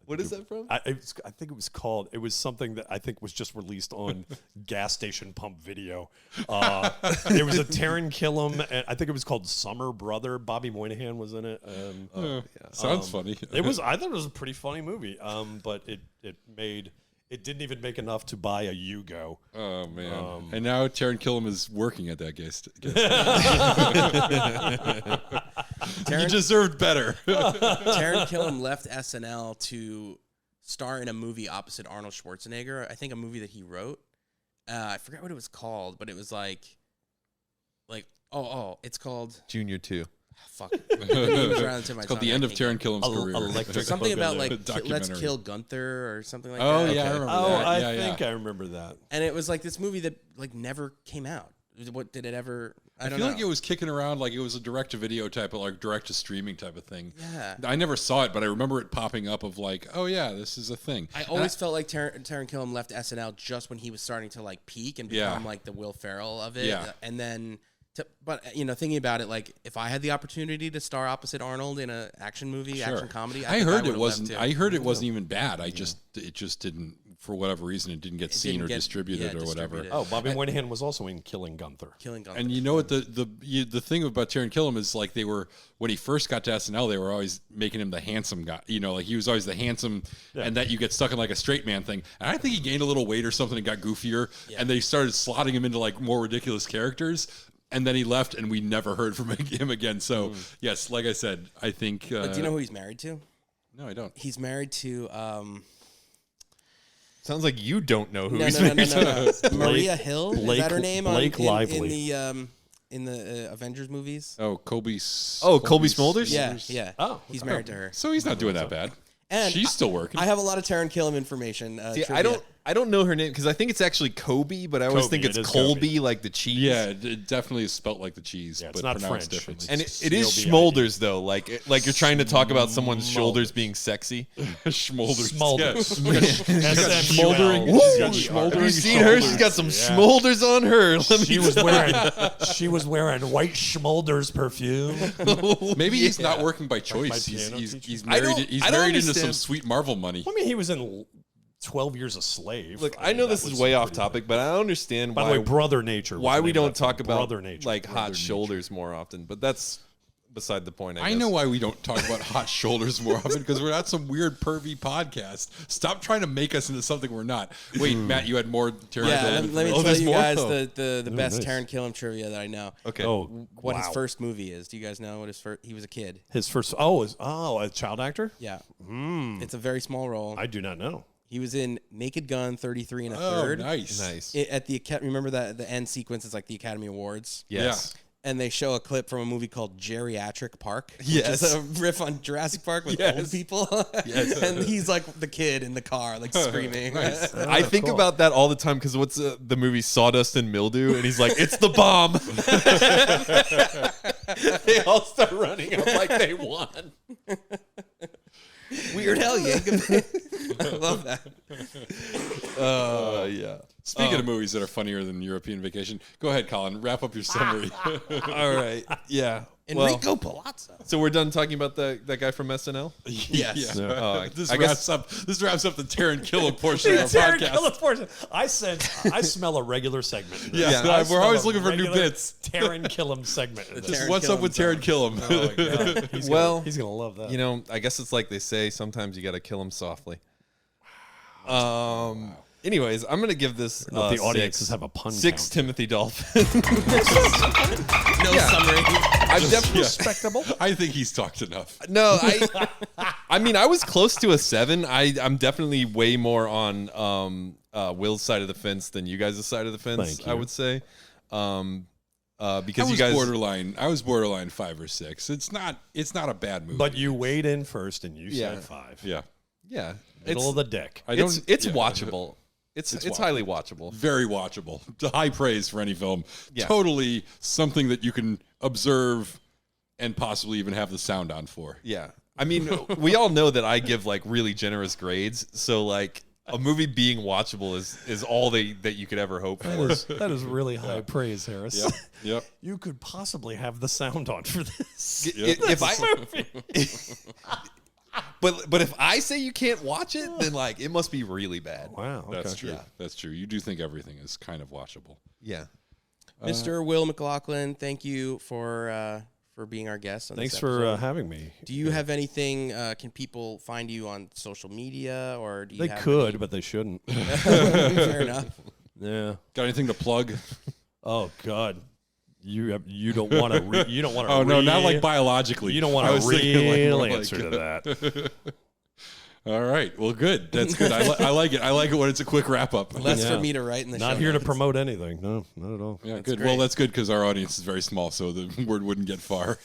What is that from? I think it was called. It was something that I think was just released on gas station pump video. It was a Taron Killam, and I think it was called Summer Brother. Bobby Moynihan was in it. Sounds funny. I thought it was a pretty funny movie. But it didn't even make enough to buy a Yugo. Oh man! And now Taron Killam is working at that guest. You deserved better. Taron Killam left SNL to star in a movie opposite Arnold Schwarzenegger. I think a movie that he wrote. I forgot what it was called, but it was like it's called Junior 2. Fuck. It's called the end of Taron Killam's career. Electric Something about like Documentary. Let's Kill Gunther or something like Oh that. yeah, I remember Oh, that. I Yeah, think I remember that. And it was like this movie that like never came out. What did it ever? I don't feel know. like it was kicking around like it was a direct-to-video type of like direct-to-streaming type of thing. Yeah. I never saw it, but I remember it popping up of like, oh yeah, this is a thing. I always felt like Taron Killam left SNL just when he was starting to like peak and become like the Will Ferrell of it. Yeah. And then, but thinking about it, like if I had the opportunity to star opposite Arnold in an action movie, action comedy, I think heard it would've wasn't. left, too. I heard it wasn't even bad. It just didn't, for whatever reason, it didn't get seen or distributed or whatever. Oh, Bobby Moynihan was also in Killing Gunther. And you know what the thing about Taron Killam is like they were when he first got to SNL they were always making him the handsome guy, like he was always the handsome and that you get stuck in like a straight man thing. And I think he gained a little weight or something and got goofier and they started slotting him into like more ridiculous characters and then he left and we never heard from him again. So yes, like I said, I think. But do you know who he's married to? No, I don't. He's married to. Sounds like you don't know who he's no. Blake- Maria Hill, is that her name? Blake in Lively. in the Avengers movies. Oh, Colby Smulders? Yeah. Oh, he's married to her. So he's not doing that bad. And she's still working. I have a lot of Taron Killam information. See, trivia. I don't know her name because I think it's actually Kobe, but I always Kobe, think it's it is Colby, Kobe. like the cheese. Yeah, it definitely is spelt like the cheese, Yeah, it's but not pronounced French. differently. And it is C-O-B-I-D. Schmolders though, like you're trying to talk about someone's shoulders being sexy. Schmolders. Smoldering. Have you seen her? She's got some schmolders on her. She was wearing white Schmolders perfume. Maybe he's not working by choice. piano He's teacher. married. He's I don't married into some understand. sweet Marvel money. I mean, he was in 12 Years a Slave. Look, I know this is way off topic, but I don't understand By the way, Brother Nature. was why the we name of don't that film. talk about Brother Nature. like Brother hot Nature. shoulders more often. But that's beside the point. I I guess. know why we don't talk about hot shoulders more often because we're not some weird pervy podcast. Stop trying to make us into something we're not. Wait, Matt, you had more Taron Yeah, Killam. let me Oh, tell there's you more? guys Oh. the best nice. Taron Killam trivia that I know. Okay. Oh, What his wow. first movie is? Do you guys know what his first? He was a kid. His first. A child actor? Yeah, it's a very small role. I do not know. He was in Naked Gun, 33 and a Oh, third. nice. Nice. At the remember that the end sequence is like the Academy Awards. Yes. And they show a clip from a movie called Geriatric Park. Yes. Which is a riff on Jurassic Park with old people. Yes. And he's like the kid in the car, like screaming. I think about that all the time because what's the movie Sawdust and Mildew? And he's like, it's the bomb. They all start running up like they won. Weird Al Yankovic. I love that. Yeah. Speaking of movies that are funnier than European Vacation, go ahead, Colin. Wrap up your summary. All right. Yeah. Enrico Palazzo. So we're done talking about that guy from SNL? Yes. Yeah. Oh, This I wraps up the Taron Killam portion of our Taron podcast. Killam portion. I smell a regular segment. in this. Yeah, I we're smell always a looking for new regular bits. Taron Killam segment. in this. Taron What's up Killam with Taron Killam? Oh, God. He's Well, gonna, he's gonna love that. You know, I guess it's like they say, sometimes you got to kill him softly. Anyways, I'm going to give this If the audiences six. have a pun 6 count. Timothy Dolphin. No summary. I'm definitely Respectable. I think he's talked enough. No, I mean, I was close to a 7. I'm definitely way more on Will's side of the fence than you guys' side of the fence, Thank you. I would say. Because I was borderline 5 or 6. It's not a bad movie. But you weighed in first and you said 5. Yeah. Yeah. Middle of the deck. It's watchable. It's highly watchable. Very watchable. High praise for any film. Yeah. Totally something that you can observe and possibly even have the sound on for. Yeah. I mean, we all know that I give like really generous grades, so like a movie being watchable is all that you could ever hope for. That is really high praise, Harris. Yep. You could possibly have the sound on for this. But if I say you can't watch it, then like it must be really bad. Wow, okay. That's true. Yeah. That's true. You do think everything is kind of watchable. Yeah. Mr. Will McLaughlin, thank you for being our guest on Thanks this for episode. having me. Do you have anything? Can people find you on social media, or do you? They have could, but they shouldn't. Fair enough. Yeah. Got anything to plug? Oh God. You don't want to. You don't want to. Oh no, not like biologically. You don't want a real answer to that. All right. Well, good. That's good. I like it. I like it when it's a quick wrap up. Less for me to write in the show Not here notes. to promote anything. No, not at all. Yeah, That's good. great. Well, that's good because our audience is very small, so the word wouldn't get far.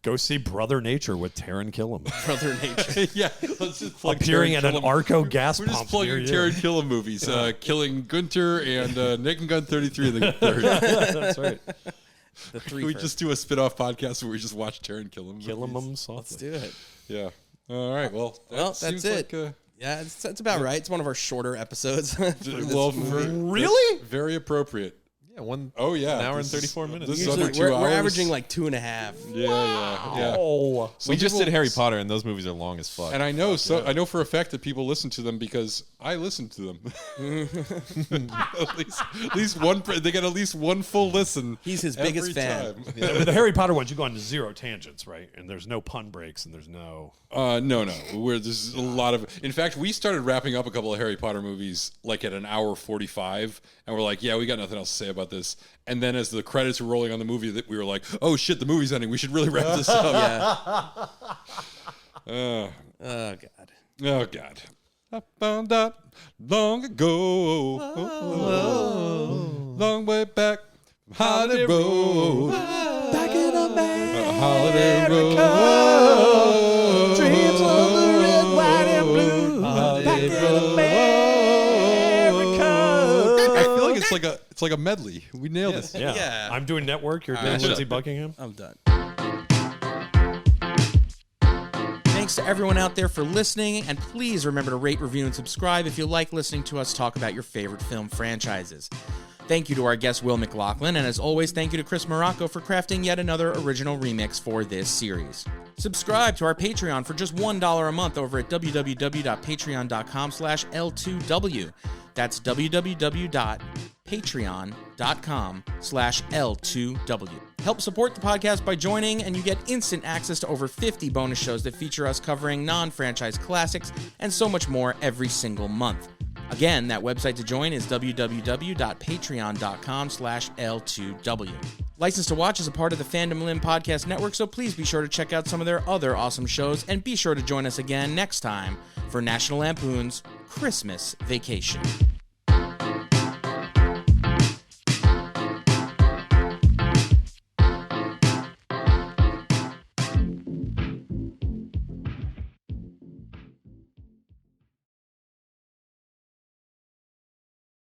Go see Brother Nature with Taron Killam. Brother Nature. Yeah, let's just plug Appearing Taron at an Killam. Arco gas We're just pump. plugging near you. Taron Killam movies, killing Gunter and Naked Gun 33 in the third. That's right. The Can three. we just do a spin-off podcast where we just watch Taron Killam movies? Killing them Let's softly. do it. Yeah. All right. Well, Well, that's it. Yeah, that's about right. It's one of our shorter episodes. For this movie. Really? Very appropriate. Yeah, an Oh yeah, hour and This is- 34 minutes. This is Usually under 2 we're hours. averaging like 2.5. Yeah. Oh. Some we just people- did Harry Potter, and those movies are long as fuck. And I know I know for a fact that people listen to them because I listen to them. at least one. They get at least one full listen. He's his every biggest fan. time. With the Harry Potter ones, you go on zero tangents, right? And there's no pun breaks, and there's no. No. There's a lot of. In fact, we started wrapping up a couple of Harry Potter movies like at an hour 45, and we're like, yeah, we got nothing else to say about this. And then as the credits were rolling on the movie, that we were like, oh shit, the movie's ending. We should really wrap this up. Yeah. Oh God. Oh God. I found out long ago, long way back from Holiday Road. Back in America. Holiday Road. Dreams of the red, white, and blue. Holiday Back in Road. America. I feel like it's like a medley. We nailed it. Yeah. Yeah. I'm doing network. You're doing shut Lindsey up. Buckingham. I'm done. Thanks to everyone out there for listening, and please remember to rate, review, and subscribe if you like listening to us talk about your favorite film franchises. Thank you to our guest, Will McLaughlin, and as always, thank you to Chris Morocco for crafting yet another original remix for this series. Subscribe to our Patreon for just $1 a month over at www.patreon.com/L2W. That's www.patreon.com/L2W. Help support the podcast by joining, and you get instant access to over 50 bonus shows that feature us covering non-franchise classics and so much more every single month. Again, that website to join is www.patreon.com/L2W. License to Watch is a part of the Fandom Limb Podcast Network, so please be sure to check out some of their other awesome shows, and be sure to join us again next time for National Lampoon's Christmas Vacation.